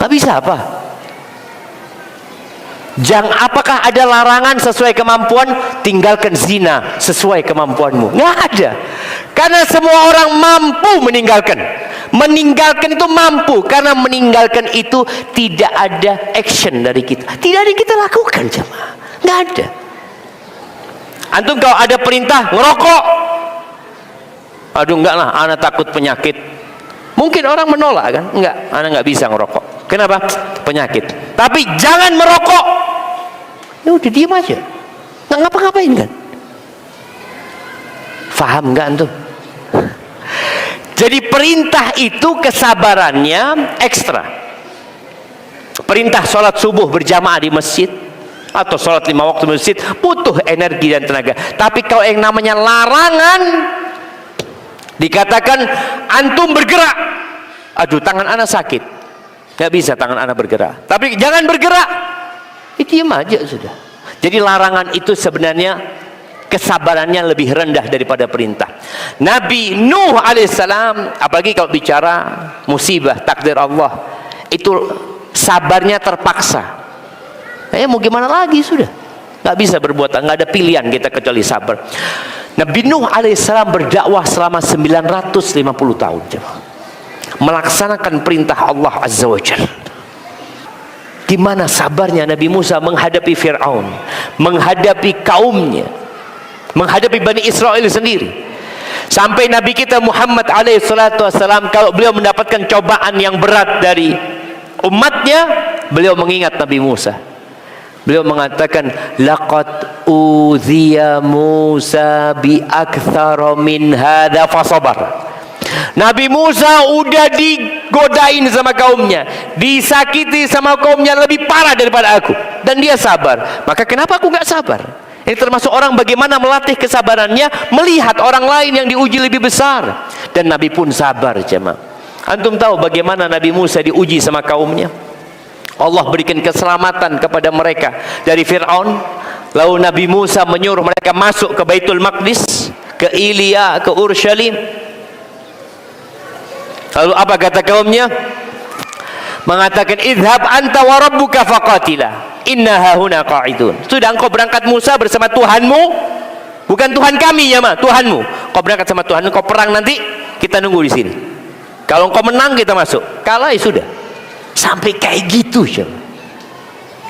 Nggak bisa apa? Apakah ada larangan sesuai kemampuan? Tinggalkan zina sesuai kemampuanmu. Nggak ada. Karena semua orang mampu meninggalkan. Meninggalkan itu mampu. Karena meninggalkan itu tidak ada action dari kita. Tidak ada yang kita lakukan jemaah. Nggak ada. Antum kalau ada perintah ngerokok, aduh enggak lah, anak takut penyakit. Mungkin orang menolak kan? Enggak, anak nggak bisa ngerokok. Kenapa? Penyakit. Tapi jangan merokok. Ya udah diam aja, nggak ngapa-ngapain kan? Faham nggak antum? Jadi perintah itu kesabarannya ekstra. Perintah sholat subuh berjamaah di masjid atau sholat 5 waktu di masjid butuh energi dan tenaga. Tapi kalau yang namanya larangan, dikatakan antum bergerak, aduh tangan anak sakit, nggak bisa tangan anak bergerak. Tapi jangan bergerak, diam aja sudah. Jadi larangan itu sebenarnya kesabarannya lebih rendah daripada perintah. Nabi Nuh alaihissalam, apalagi kalau bicara musibah takdir Allah, itu sabarnya terpaksa. Mau gimana lagi sudah, nggak bisa berbuat, nggak ada pilihan kita kecuali sabar. Nabi Nuh alaihissalam berdakwah selama 950 tahun, melaksanakan perintah Allah azza wa jalla. Di mana sabarnya Nabi Musa menghadapi Fir'aun, menghadapi kaumnya, menghadapi Bani Israel sendiri. Sampai Nabi kita Muhammad alaihissalam, kalau beliau mendapatkan cobaan yang berat dari umatnya, beliau mengingat Nabi Musa. Beliau mengatakan, laqad uziya Musa bi aktsara min hadza fasabar. Nabi Musa udah digodain sama kaumnya, disakiti sama kaumnya lebih parah daripada aku, dan dia sabar. Maka kenapa aku nggak sabar? Ini termasuk orang bagaimana melatih kesabarannya, melihat orang lain yang diuji lebih besar. Dan Nabi pun sabar jemaah. Antum tahu bagaimana Nabi Musa diuji sama kaumnya? Allah berikan keselamatan kepada mereka dari Fir'aun. Lalu Nabi Musa menyuruh mereka masuk ke Baitul Maqdis, ke Ilya, ke Urshalim. Lalu apa kata kaumnya? Mengatakan, idhab anta wa rabbuka faqatila inna hahuna qa'idun. Sudah, engkau berangkat Musa bersama Tuhanmu, bukan Tuhan kami ya ma, Tuhanmu. Kau berangkat sama Tuhan, kau perang nanti, kita nunggu di sini. Kalau engkau menang kita masuk, kalah ya sudah. Sampai kayak gitu ya.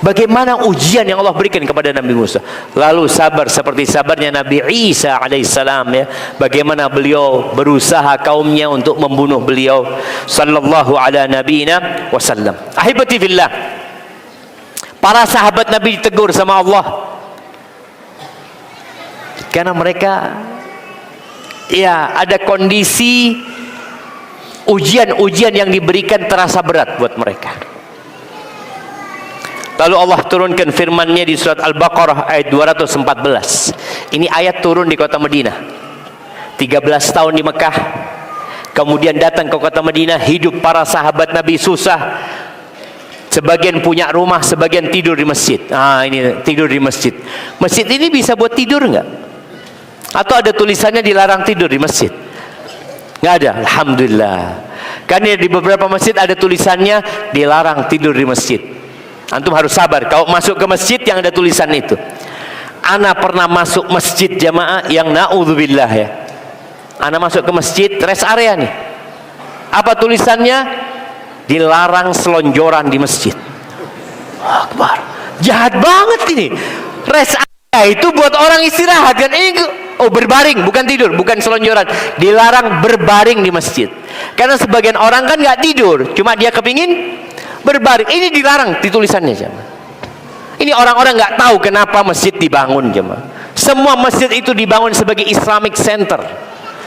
Bagaimana ujian yang Allah berikan kepada Nabi Musa. Lalu sabar seperti sabarnya Nabi Isa alaihissalam ya. Bagaimana beliau berusaha kaumnya untuk membunuh beliau sallallahu ala nabiyina wasallam. Ahibati fillah, Para sahabat Nabi ditegur sama Allah karena mereka ya ada kondisi ujian-ujian yang diberikan terasa berat buat mereka. Lalu Allah turunkan firman-Nya di surat Al-Baqarah ayat 214. Ini ayat turun di kota Madinah. 13 tahun di Mekah, kemudian datang ke kota Madinah, hidup para sahabat Nabi susah. Sebagian punya rumah, sebagian tidur di masjid. Ini tidur di masjid. Masjid ini bisa buat tidur enggak? Atau ada tulisannya dilarang tidur di masjid? Enggak ada, alhamdulillah. Karena di beberapa masjid ada tulisannya dilarang tidur di masjid. Antum harus sabar kalau masuk ke masjid yang ada tulisan itu. Ana pernah masuk masjid jamaah yang naudzubillah ya. Ana masuk ke masjid rest area nih. Apa tulisannya? Dilarang selonjoran di masjid. Akbar. Jahat banget ini. Rest area itu buat orang istirahat kan. Oh, berbaring, bukan tidur, bukan selonjoran. Dilarang berbaring di masjid. Karena sebagian orang kan nggak tidur, cuma dia kepingin berbaring. Ini dilarang di tulisannya jemaah. Ini orang-orang nggak tahu kenapa masjid dibangun jemaah. Semua masjid itu dibangun sebagai Islamic Center,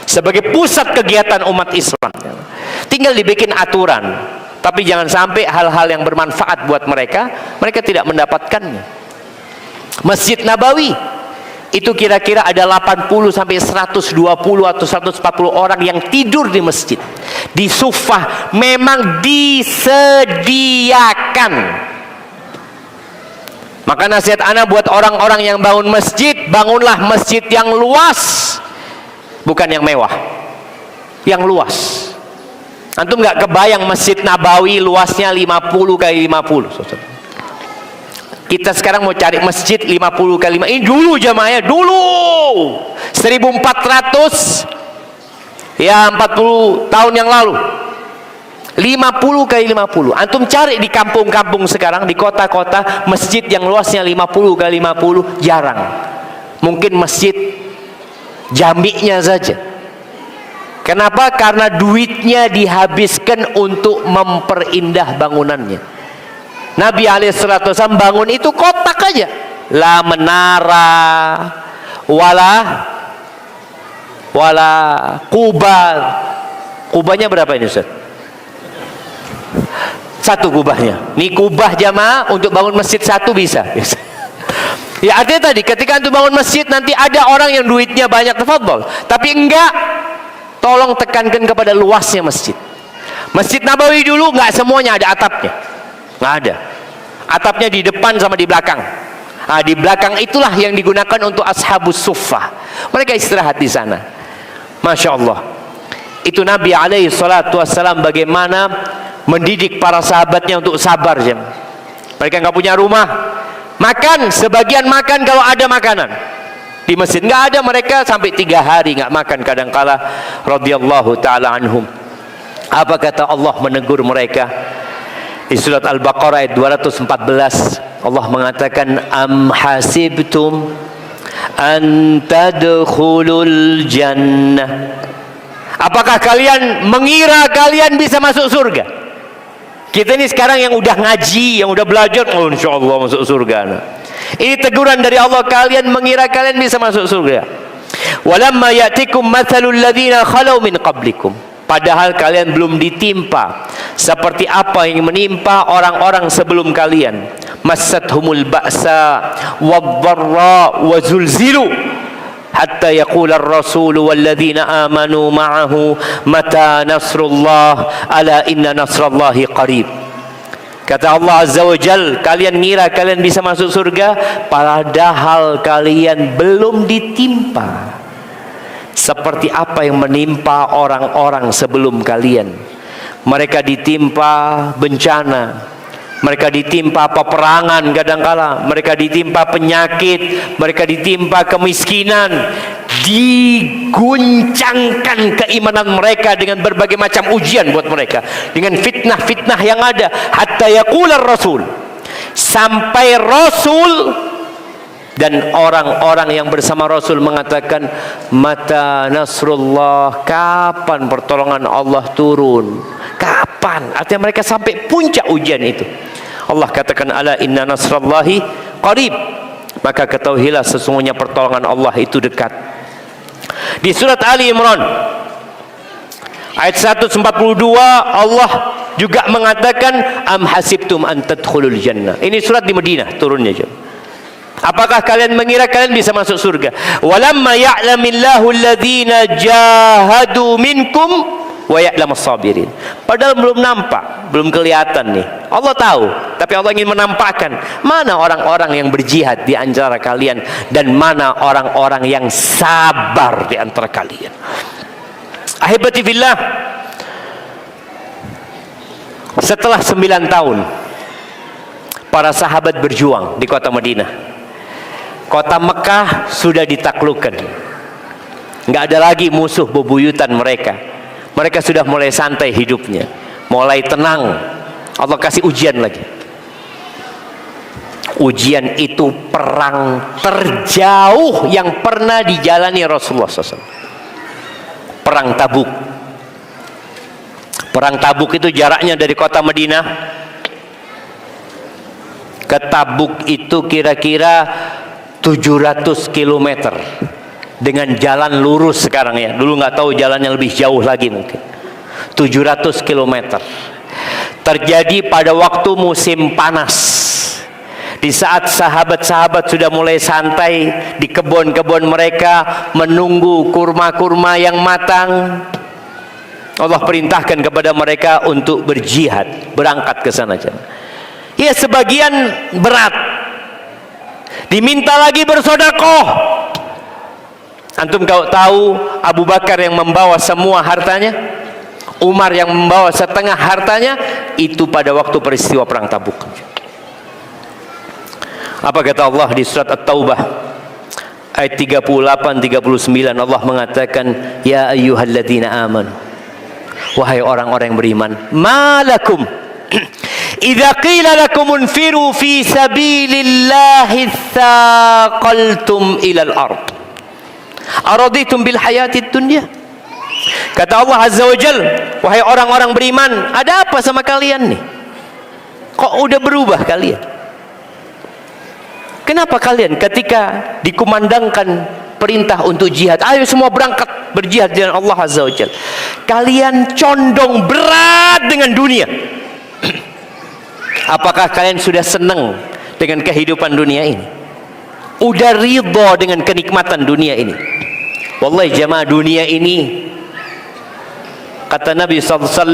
sebagai pusat kegiatan umat Islam. Tinggal dibikin aturan, tapi jangan sampai hal-hal yang bermanfaat buat mereka tidak mendapatkannya. Masjid Nabawi itu kira-kira ada 80 sampai 120 atau 140 orang yang tidur di masjid. Di sufah, memang disediakan. Maka nasihat ana buat orang-orang yang bangun masjid, bangunlah masjid yang luas, bukan yang mewah, yang luas. Antum nggak kebayang Masjid Nabawi luasnya 50 kali 50. Kita sekarang mau cari masjid 50 kali 5. Ini dulu jamaahnya, dulu 1400 ya 40 tahun yang lalu. 50 kali 50. Antum cari di kampung-kampung sekarang, di kota-kota, masjid yang luasnya 50 kali 50 jarang. Mungkin masjid jami'nya saja. Kenapa? Karena duitnya dihabiskan untuk memperindah bangunannya. Nabi SAW bangun itu kotak aja, la menara wala kubah. Kubahnya berapa ini Ustaz? Satu kubahnya. Ini kubah jamaah untuk bangun masjid satu bisa. Ya artinya tadi ketika antum bangun masjid nanti ada orang yang duitnya banyak, tafadhol. Tapi enggak, tolong tekankan kepada luasnya masjid. Masjid Nabawi dulu enggak semuanya ada atapnya. Nggak ada. Atapnya di depan sama di belakang. Di belakang itulah yang digunakan untuk ashabus suffah. Mereka istirahat di sana. Masya Allah. Itu Nabi alaihi salatu wassalam bagaimana mendidik para sahabatnya untuk sabar. Mereka nggak punya rumah. Makan, sebagian makan kalau ada makanan. Di masjid nggak ada, mereka sampai 3 hari nggak makan kadangkala. Radhiyallahu ta'ala anhum. Apa kata Allah menegur mereka? Di surat Al-Baqarah ayat 214 Allah mengatakan am hasibtum an tadkhulul jannah. Apakah kalian mengira kalian bisa masuk surga? Kita ini sekarang yang udah ngaji, yang udah belajar, oh insyaallah masuk surga. Ini teguran dari Allah, kalian mengira kalian bisa masuk surga. Walamma ya'tikum mathalul ladzina khalau min qablikum. Padahal kalian belum ditimpa seperti apa yang menimpa orang-orang sebelum kalian. Massathumul ba'sa wadh-dharra wa zulzilu hatta yaqula ar-rasul walladzina amanu ma'ahu mata nasrullah ala inna nasrallahi qarib. Kata Allah Azza wa Jal, kalian ngira kalian bisa masuk surga padahal kalian belum ditimpa seperti apa yang menimpa orang-orang sebelum kalian. Mereka ditimpa bencana, mereka ditimpa peperangan kadangkala, mereka ditimpa penyakit, mereka ditimpa kemiskinan, diguncangkan keimanan mereka dengan berbagai macam ujian buat mereka, dengan fitnah-fitnah yang ada. Hatta yaqular rasul, sampai Rasul dan orang-orang yang bersama Rasul mengatakan, mata nasrullah, kapan pertolongan Allah turun? Kapan? Artinya mereka sampai puncak ujian itu. Allah katakan, ala inna nasrallahi qarib. Maka ketahuilah sesungguhnya pertolongan Allah itu dekat. Di surat Ali Imran ayat 142 Allah juga mengatakan, am hasibtum an tadkhulul jannah. Ini surat di Madinah turunnya. Apakah kalian mengira kalian bisa masuk surga? Walamma ya'lamillahu alladhina jahadu minkum wa ya'lamus sabirin. Padahal belum nampak, belum kelihatan nih. Allah tahu, tapi Allah ingin menampakkan mana orang-orang yang berjihad di antara kalian dan mana orang-orang yang sabar di antara kalian. Ahibati fillah, setelah 9 tahun para sahabat berjuang di kota Madinah, kota Mekah sudah ditaklukkan. Nggak ada lagi musuh bebuyutan mereka. Mereka sudah mulai santai hidupnya, mulai tenang. Allah kasih ujian lagi. Ujian itu perang terjauh yang pernah dijalani Rasulullah SAW. Perang Tabuk. Perang Tabuk itu jaraknya dari kota Madinah ke Tabuk itu kira-kira 700 km dengan jalan lurus sekarang ya. Dulu nggak tahu jalannya lebih jauh lagi mungkin. 700 km. Terjadi pada waktu musim panas. Di saat sahabat-sahabat sudah mulai santai di kebun-kebun mereka menunggu kurma-kurma yang matang, Allah perintahkan kepada mereka untuk berjihad, berangkat ke sana. Ya, sebagian berat. Diminta lagi bersedekah. Antum kau tahu Abu Bakar yang membawa semua hartanya, Umar yang membawa setengah hartanya, itu pada waktu peristiwa perang Tabuk. Apa kata Allah di surat At-Taubah ayat 38-39? Allah mengatakan, ya ayyuhalladzina amanu, wahai orang-orang yang beriman, malakum idza qila lakum unfiru fi sabilillahi tsaqaltum ilal ard araditum bil hayatid dunya. Kata Allah Azza wa Jal, wahai orang-orang beriman, ada apa sama kalian nih? Kok udah berubah kalian? Kenapa kalian ketika dikumandangkan perintah untuk jihad, ayo semua berangkat berjihad dengan Allah Azza wa Jal, kalian condong berat dengan dunia? Apakah kalian sudah senang dengan kehidupan dunia ini? Udah ridho dengan kenikmatan dunia ini? Wallahi jamaah, dunia ini, kata Nabi SAW,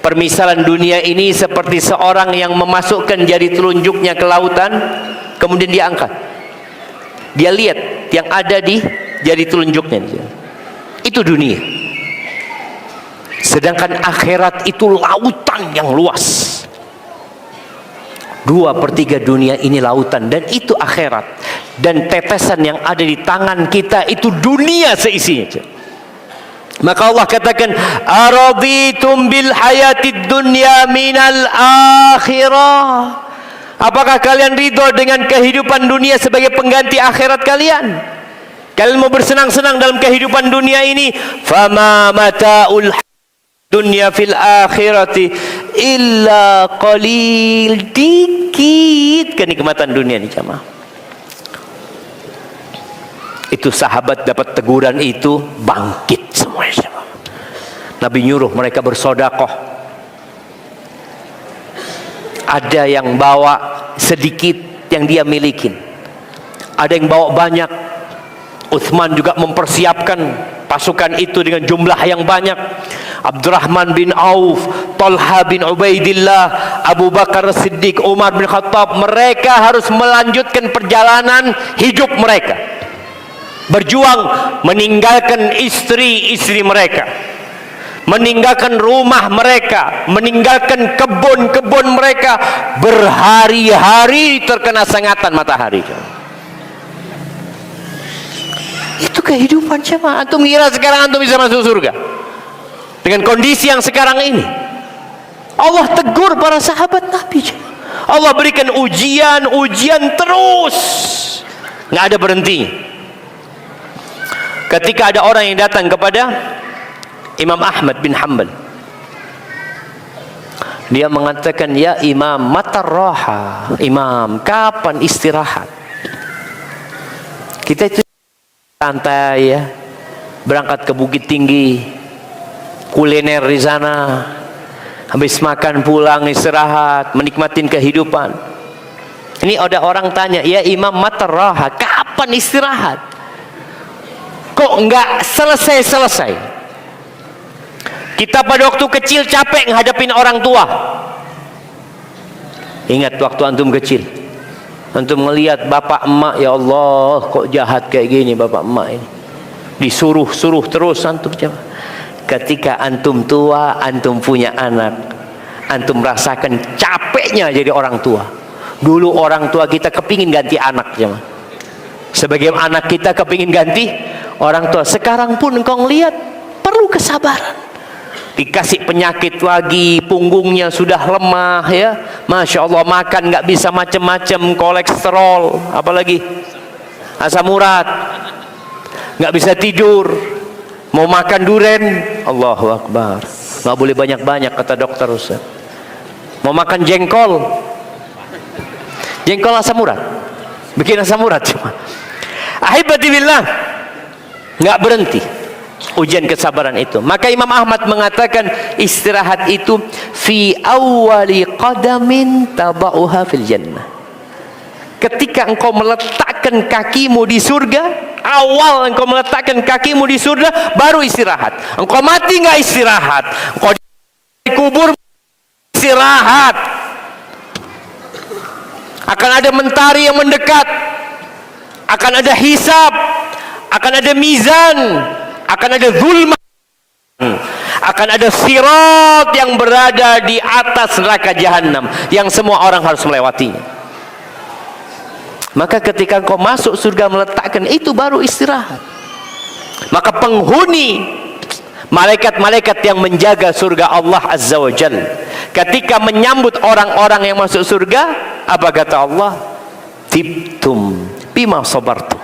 permisalan dunia ini seperti seorang yang memasukkan jari telunjuknya ke lautan, kemudian dia angkat. Dia lihat yang ada di jari telunjuknya. Itu dunia. Sedangkan akhirat itu lautan yang luas. 2/3 dunia ini lautan, dan itu akhirat. Dan tetesan yang ada di tangan kita itu dunia seisinya. Maka Allah katakan, araditum bil hayatid dunya minal akhirah. Apakah kalian ridho dengan kehidupan dunia sebagai pengganti akhirat kalian? Kalian mau bersenang-senang dalam kehidupan dunia ini? Fama mata'ul dunia fil akhirati illa qalil. Dikit kenikmatan dunia ini jamaah. Itu sahabat dapat teguran itu bangkit semuanya. Nabi nyuruh mereka bersedekah. Ada yang bawa sedikit yang dia miliki, ada yang bawa banyak. Utsman juga mempersiapkan pasukan itu dengan jumlah yang banyak. Abdurrahman bin Auf, Talha bin Ubaidillah, Abu Bakar Siddiq, Umar bin Khattab, mereka harus melanjutkan perjalanan hidup mereka, berjuang meninggalkan istri-istri mereka, meninggalkan rumah mereka, meninggalkan kebun-kebun mereka, berhari-hari terkena sengatan matahari. Itu kehidupan jemaah. Antum kira sekarang antum bisa masuk surga dengan kondisi yang sekarang ini? Allah tegur para sahabat Nabi. Allah berikan ujian terus, nggak ada berhenti. Ketika ada orang yang datang kepada Imam Ahmad bin Hanbal, Dia mengatakan, ya Imam, mata raha. Imam, kapan istirahat? Kita itu santai ya, berangkat ke Bukit Tinggi, kuliner di sana, habis makan pulang istirahat, menikmatin kehidupan. Ini ada orang tanya, ya Imam, mata raha, kapan istirahat? Kok enggak selesai-selesai? Kita pada waktu kecil capek menghadapin orang tua. Ingat waktu antum kecil, antum melihat bapak emak, ya Allah, kok jahat kayak gini bapak emak ini. Disuruh-suruh terus antum. Ketika antum tua, antum punya anak, antum rasakan capeknya jadi orang tua. Dulu orang tua kita kepingin ganti anak, sebagai anak kita kepingin ganti orang tua. Sekarang pun engkau lihat perlu kesabaran. Dikasih penyakit lagi, punggungnya sudah lemah ya, Masya Allah, makan nggak bisa macam-macam, kolesterol, apalagi asam urat, nggak bisa tidur, mau makan duren, Allahu Akbar, nggak boleh banyak-banyak kata dokter Ustaz. Mau makan jengkol asam urat, bikin asam urat cuma. Ahibati billah, nggak berhenti ujian kesabaran itu. Maka Imam Ahmad mengatakan istirahat itu fi awwali qadamin tabauha fil jannah. Ketika engkau meletakkan kakimu di surga, awal engkau meletakkan kakimu di surga, baru istirahat. Engkau mati nggak istirahat, engkau dikubur istirahat. Akan ada mentari yang mendekat, akan ada hisab, akan ada mizan, akan ada zulma, akan ada sirat yang berada di atas neraka jahanam yang semua orang harus melewatinya. Maka ketika kau masuk surga meletakkan itu, baru istirahat. Maka penghuni malaikat-malaikat yang menjaga surga Allah Azza wa Jalla, ketika menyambut orang-orang yang masuk surga, apa kata Allah? Tibtum bima sabartum.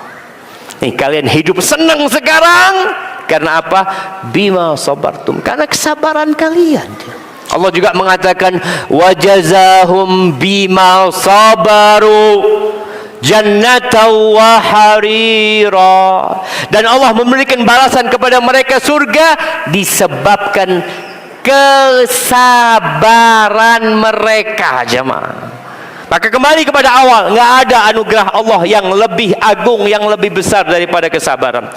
Nih, kalian hidup senang sekarang karena apa? Bima sabartum, karena kesabaran kalian. Allah juga mengatakan wajazahum bima sabaru jannatan wa harira, dan Allah memberikan balasan kepada mereka surga disebabkan kesabaran mereka, jemaah. Maka kembali kepada awal, nggak ada anugerah Allah yang lebih agung, yang lebih besar daripada kesabaran.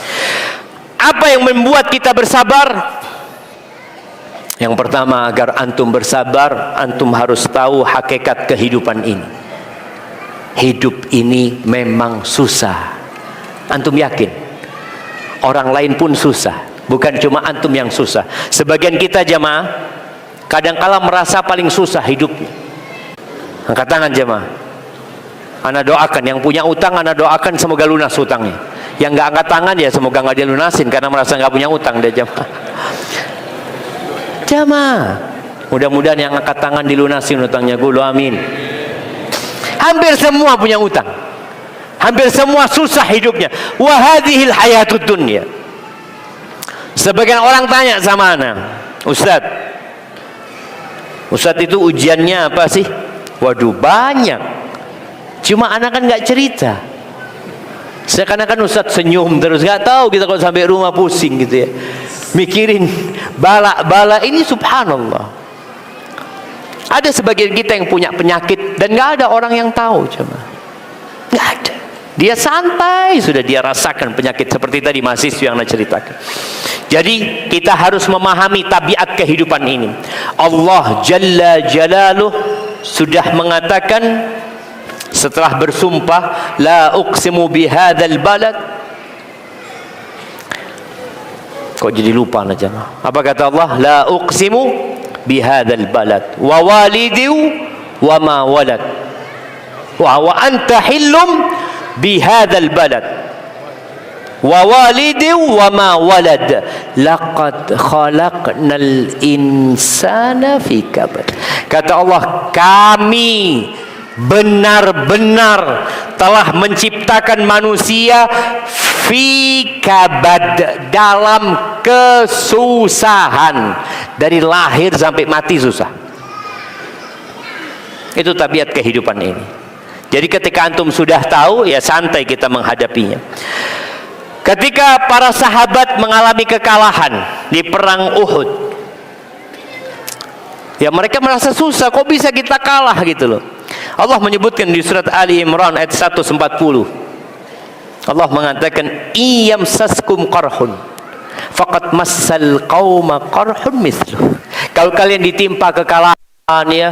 Apa yang membuat kita bersabar? Yang pertama, agar antum bersabar, antum harus tahu hakikat kehidupan ini. Hidup ini memang susah. Antum yakin? Orang lain pun susah, bukan cuma antum yang susah. Sebagian kita jemaah kadang-kala merasa paling susah hidupnya. Angkat tangan jemaah. Ana doakan yang punya utang, ana doakan semoga lunas utangnya. Yang nggak angkat tangan ya semoga nggak dia lunasin karena merasa nggak punya utang dia jemaah. Jemaah, mudah-mudahan yang angkat tangan dilunasin utangnya, gulu amin. Hampir semua punya utang, hampir semua susah hidupnya. Wa hadhil hayatud dunya. Sebagian orang tanya sama ana, Ustaz itu ujiannya apa sih? Waduh, banyak. Cuma anak kan nggak cerita. Seakan-akan Ustaz senyum terus, nggak tahu kita kalau sampai rumah pusing gitu ya, mikirin bala ini. Subhanallah. Ada sebagian kita yang punya penyakit dan nggak ada orang yang tahu, coba. Nggak ada. Dia santai sudah dia rasakan penyakit seperti tadi mahasiswa yang saya ceritakan. Jadi kita harus memahami tabiat kehidupan ini. Allah Jalla Jalaluh sudah mengatakan setelah bersumpah, la uqsimu bihadzal balad. Kok jadi lupa aja? Apa kata Allah? La uqsimu bihadzal balad wa walidiu wa ma walad wa anta hillum bihadzal balad wa walidiu wa ma walad laqad khalaqnal insana fi kabad. Kata Allah, kami benar-benar telah menciptakan manusia fi kabad, dalam kesusahan, dari lahir sampai mati susah. Itu tabiat kehidupan ini. Jadi ketika antum sudah tahu, ya santai kita menghadapinya. Ketika para sahabat mengalami kekalahan di perang Uhud, ya mereka merasa susah, kok bisa kita kalah gitu loh. Allah menyebutkan di surat Ali Imran ayat 140. Allah mengatakan, "Iyamsaskum qarhun faqad massal qauma qarhun mithluh." Kalau kalian ditimpa kekalahan, ya,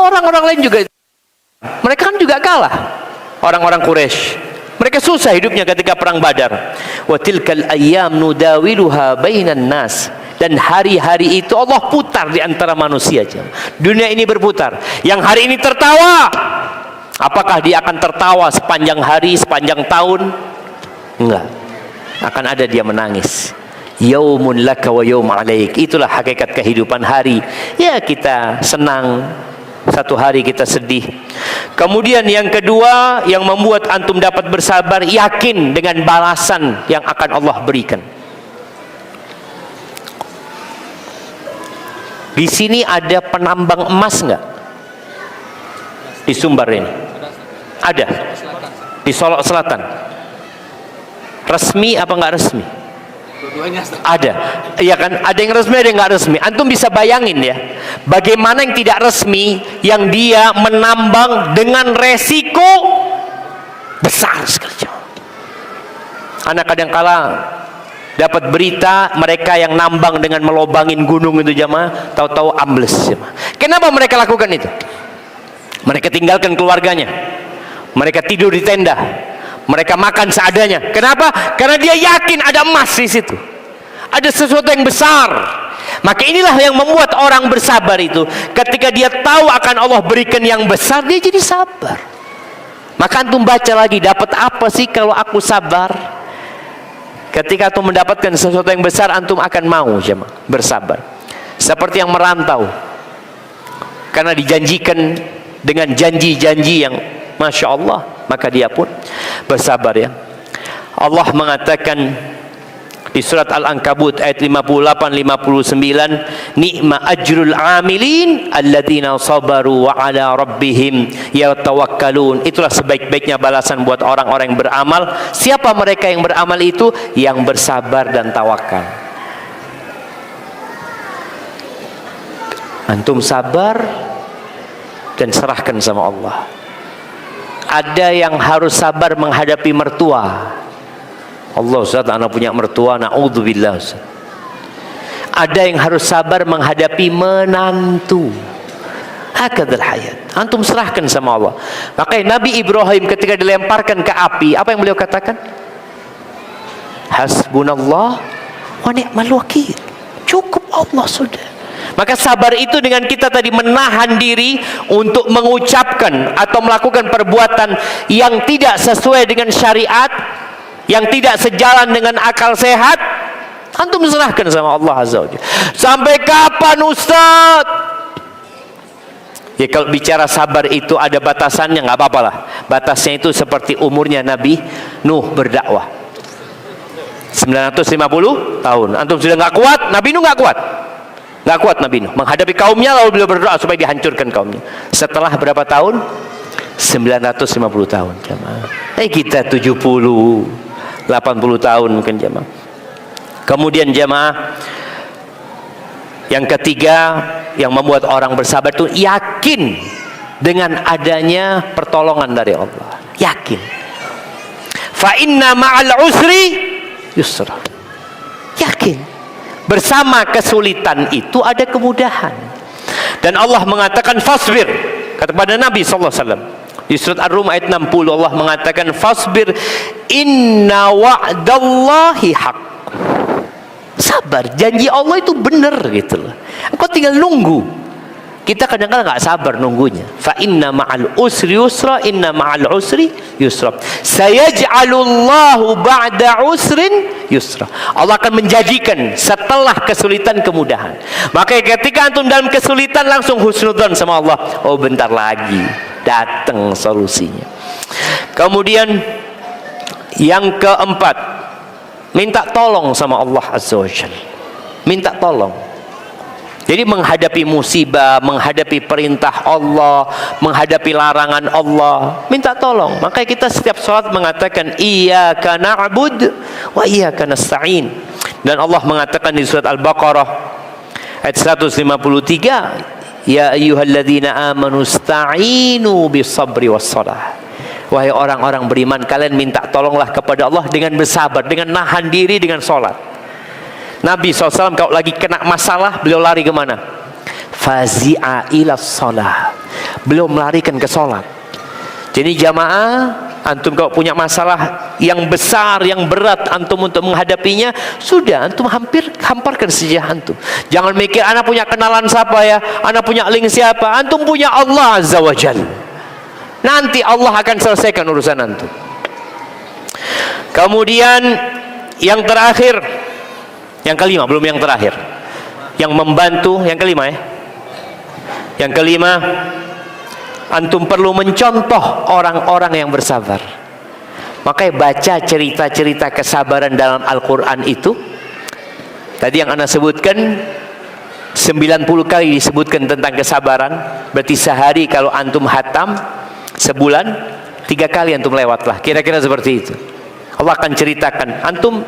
orang-orang lain juga, mereka kan juga kalah. Orang-orang Quraisy, mereka susah hidupnya ketika perang Badar. Wa tilkal ayyam nudawiluha bainan nas. Dan hari-hari itu Allah putar di antara manusia. Dunia ini berputar. Yang hari ini tertawa, apakah dia akan tertawa sepanjang hari, sepanjang tahun? Enggak. Akan ada dia menangis. Yaumun laka wa yaum alaik. Itulah hakikat kehidupan hari. Ya, kita senang, satu hari kita sedih. Kemudian yang kedua yang membuat antum dapat bersabar, yakin dengan balasan yang akan Allah berikan. Di sini ada penambang emas nggak? Di Sumbar ini ada. Di Solok Selatan resmi apa nggak resmi? Ada, iya kan? Ada yang resmi, ada yang nggak resmi. Antum bisa bayangin ya, bagaimana yang tidak resmi, yang dia menambang dengan resiko besar sekali. Anak kadang kala dapat berita mereka yang nambang dengan melobangin gunung itu jamaah, tahu-tahu ambles jamaah. Kenapa mereka lakukan itu? Mereka tinggalkan keluarganya, mereka tidur di tenda, mereka makan seadanya. Kenapa? Karena dia yakin ada emas di situ, ada sesuatu yang besar. Maka inilah yang membuat orang bersabar itu. Ketika dia tahu akan Allah berikan yang besar, dia jadi sabar. Maka antum baca lagi, dapat apa sih kalau aku sabar? Ketika antum mendapatkan sesuatu yang besar, antum akan mau jemaah bersabar. Seperti yang merantau, karena dijanjikan dengan janji-janji yang Masya Allah, maka dia pun bersabar ya. Allah mengatakan di surat Al-Ankabut ayat 58-59, "Ni'ma ajrul amilin alladzina sabaru wa ala rabbihim yatawakkalun." Itulah sebaik-baiknya balasan buat orang-orang yang beramal. Siapa mereka yang beramal itu? Yang bersabar dan tawakal. Antum sabar dan serahkan sama Allah. Ada yang harus sabar menghadapi mertua. Allah, Ustaz, anak punya mertua, na'udzubillah, Ustaz. Ada yang harus sabar menghadapi menantu. Hakadzal hayat. Antum serahkan sama Allah. Makanya Nabi Ibrahim ketika dilemparkan ke api, apa yang beliau katakan? Hasbunallah wa ni'mal wakil. Cukup Allah sudah. Maka sabar itu dengan kita tadi menahan diri untuk mengucapkan atau melakukan perbuatan yang tidak sesuai dengan syariat, yang tidak sejalan dengan akal sehat, antum serahkan sama Allah Azza wa Jalla. Sampai kapan Ustaz? Ya, kalau bicara sabar itu ada batasannya, nggak apa-apa lah. Batasnya itu seperti umurnya Nabi Nuh berdakwah 950 tahun. Antum sudah nggak kuat, Nabi Nuh nggak kuat. Nggak kuat Nabi Nuh menghadapi kaumnya, lalu beliau berdoa supaya dihancurkan kaumnya. Setelah berapa tahun? 950 tahun jemaah. Kita 70 80 tahun mungkin jemaah. Kemudian jemaah yang ketiga yang membuat orang bersabar itu yakin dengan adanya pertolongan dari Allah. Yakin. Fa inna ma'al usri yusra. Yakin. Bersama kesulitan itu ada kemudahan. Dan Allah mengatakan fasbir kepada Nabi sallallahu alaihi wasallam. Di surat Ar-Rum ayat 60 Allah mengatakan fasbir inna wa'dallahi haq. Sabar, janji Allah itu benar gitu loh. Engkau tinggal nunggu. Kita kadang-kadang nggak sabar nunggunya. Fa inna ma'al usri yusra, inna ma'al usri yusra. Sayaj'alullahu ba'da usrin yusra. Allah akan menjadikan setelah kesulitan kemudahan. Maka ketika antum dalam kesulitan langsung husnudzon sama Allah. Oh, bentar lagi datang solusinya. Kemudian yang keempat, minta tolong sama Allah Azza wa Jalla. Minta tolong. Jadi menghadapi musibah, menghadapi perintah Allah, menghadapi larangan Allah, minta tolong. Makanya kita setiap salat mengatakan iyyaka na'bud wa iyyaka nasta'in. Dan Allah mengatakan di surat Al-Baqarah ayat 153, ya ayyuhalladzina amanu ista'inu bis-sabri was-shalah. Wahai orang-orang beriman, kalian minta tolonglah kepada Allah dengan bersabar, dengan nahan diri, dengan salat. Nabi SAW kalau lagi kena masalah, beliau lari kemana? Fazi'a ila shalah. Beliau melarikan ke sholat. Jadi jamaah, antum kalau punya masalah yang besar, yang berat antum untuk menghadapinya, sudah antum hamparkan saja antum. Jangan mikir anak punya kenalan siapa ya, anak punya link siapa. Antum punya Allah Azza wa Jalla. Nanti Allah akan selesaikan urusan antum. Kemudian yang terakhir, yang kelima, belum yang terakhir, yang membantu, yang kelima ya. Yang kelima, antum perlu mencontoh orang-orang yang bersabar. Makanya baca cerita-cerita kesabaran dalam Al-Quran itu. Tadi yang Anda sebutkan 90 kali disebutkan tentang kesabaran. Berarti sehari kalau antum hatam, sebulan 3 kali antum lewatlah. Kira-kira seperti itu. Allah akan ceritakan. Antum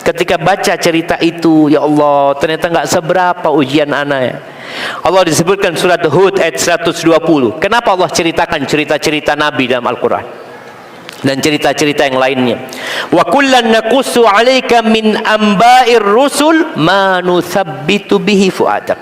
ketika baca cerita itu, ya Allah, ternyata nggak seberapa ujian anak ya. Allah disebutkan surat Hud ayat 120. Kenapa Allah ceritakan cerita-cerita Nabi dalam Al-Quran dan cerita-cerita yang lainnya? Wa kullan naqussu 'alaika min amba'ir rusul ma nuthabbitu bihi fu'adak.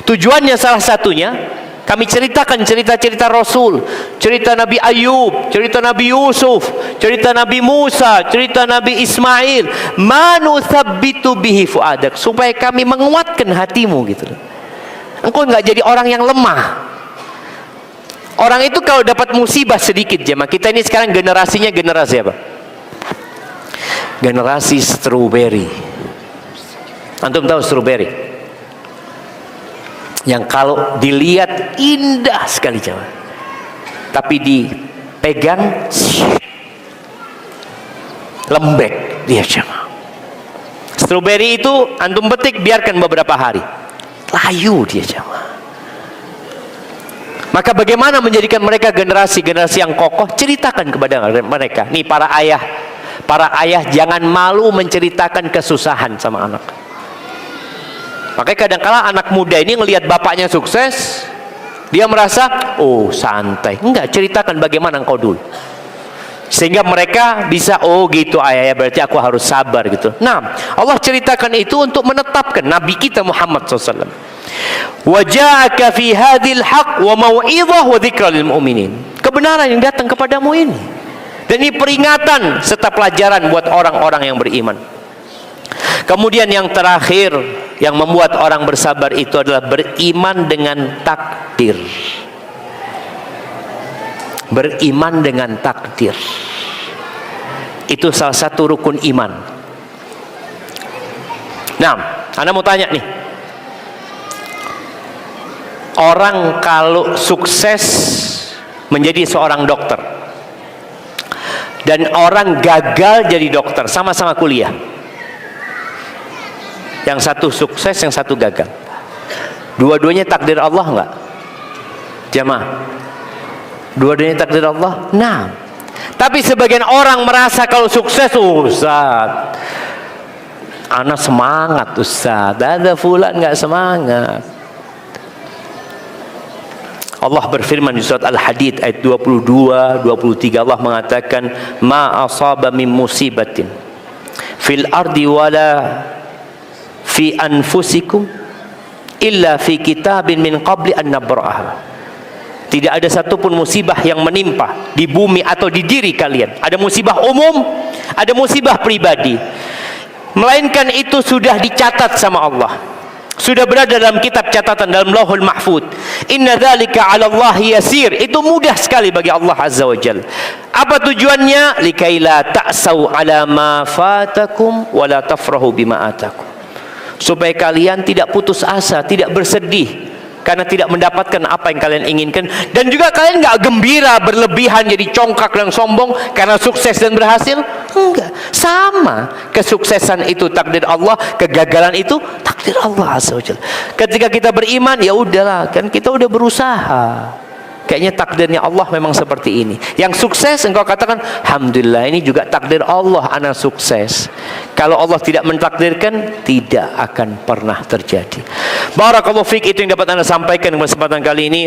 Tujuannya salah satunya, kami ceritakan cerita-cerita Rasul, cerita Nabi Ayub, cerita Nabi Yusuf, cerita Nabi Musa, cerita Nabi Ismail. Manu thabbitu bihi fuadak, supaya kami menguatkan hatimu gitu. Engkau nggak jadi orang yang lemah. Orang itu kalau dapat musibah sedikit, jemaah, kita ini sekarang generasinya generasi apa? Generasi strawberry. Antum tahu strawberry? Yang kalau dilihat indah sekali jemaah, tapi dipegang lembek dia jemaah. Strawberry itu antum petik, biarkan beberapa hari, layu dia jemaah. Maka bagaimana menjadikan mereka generasi-generasi yang kokoh? Ceritakan kepada mereka. Nih para ayah jangan malu menceritakan kesusahan sama anak. Makanya kadang-kala anak muda ini ngelihat bapaknya sukses, dia merasa, oh santai. Enggak, ceritakan bagaimana engkau dulu. Sehingga mereka bisa, oh gitu ayah, berarti aku harus sabar gitu. Nah, Allah ceritakan itu untuk menetapkan Nabi kita Muhammad SAW. Wa ja'aka fi hadhil haq wa mau'izah wa dzikra lil mu'minin. Kebenaran yang datang kepadamu ini. Dan ini peringatan serta pelajaran buat orang-orang yang beriman. Kemudian yang terakhir yang membuat orang bersabar itu adalah beriman dengan takdir. Beriman dengan takdir. Itu salah satu rukun iman. Nah, Anda mau tanya nih. Orang kalau sukses menjadi seorang dokter dan orang gagal jadi dokter, sama-sama kuliah. Yang satu sukses, yang satu gagal. Dua-duanya takdir Allah enggak? Jamaah, dua-duanya takdir Allah? Nah, tapi sebagian orang merasa kalau sukses, Ustaz, anak semangat Ustaz, ada fulan enggak semangat. Allah berfirman di surat Al-Hadid ayat 22, 23, Allah mengatakan, ma asaba min musibatin fil ardi wala fi anfusikum illa fi kitabin min qabli an nabra'aha. Tidak ada satupun musibah yang menimpa di bumi atau di diri kalian. Ada musibah umum, ada musibah pribadi, melainkan itu sudah dicatat sama Allah, sudah berada dalam kitab catatan dalam Lauhul Mahfuz. Inna dzalika 'ala Allah yasir. Itu mudah sekali bagi Allah Azza wa Jalla. Apa tujuannya? Likaila ta'sau 'ala ma fatakum wa la tafrahu bima atakum. Supaya kalian tidak putus asa, tidak bersedih karena tidak mendapatkan apa yang kalian inginkan, dan juga kalian nggak gembira berlebihan jadi congkak dan sombong karena sukses dan berhasil. Enggak, sama. Kesuksesan itu takdir Allah, kegagalan itu takdir takdir Allah Azza wa Jalla. Ketika kita beriman, ya udahlah, kan kita udah berusaha. Kayaknya takdirnya Allah memang seperti ini. Yang sukses engkau katakan, alhamdulillah, ini juga takdir Allah, ana sukses. Kalau Allah tidak mentakdirkan, tidak akan pernah terjadi. Barakallahu fiik, itu yang dapat Anda sampaikan di kesempatan kali ini.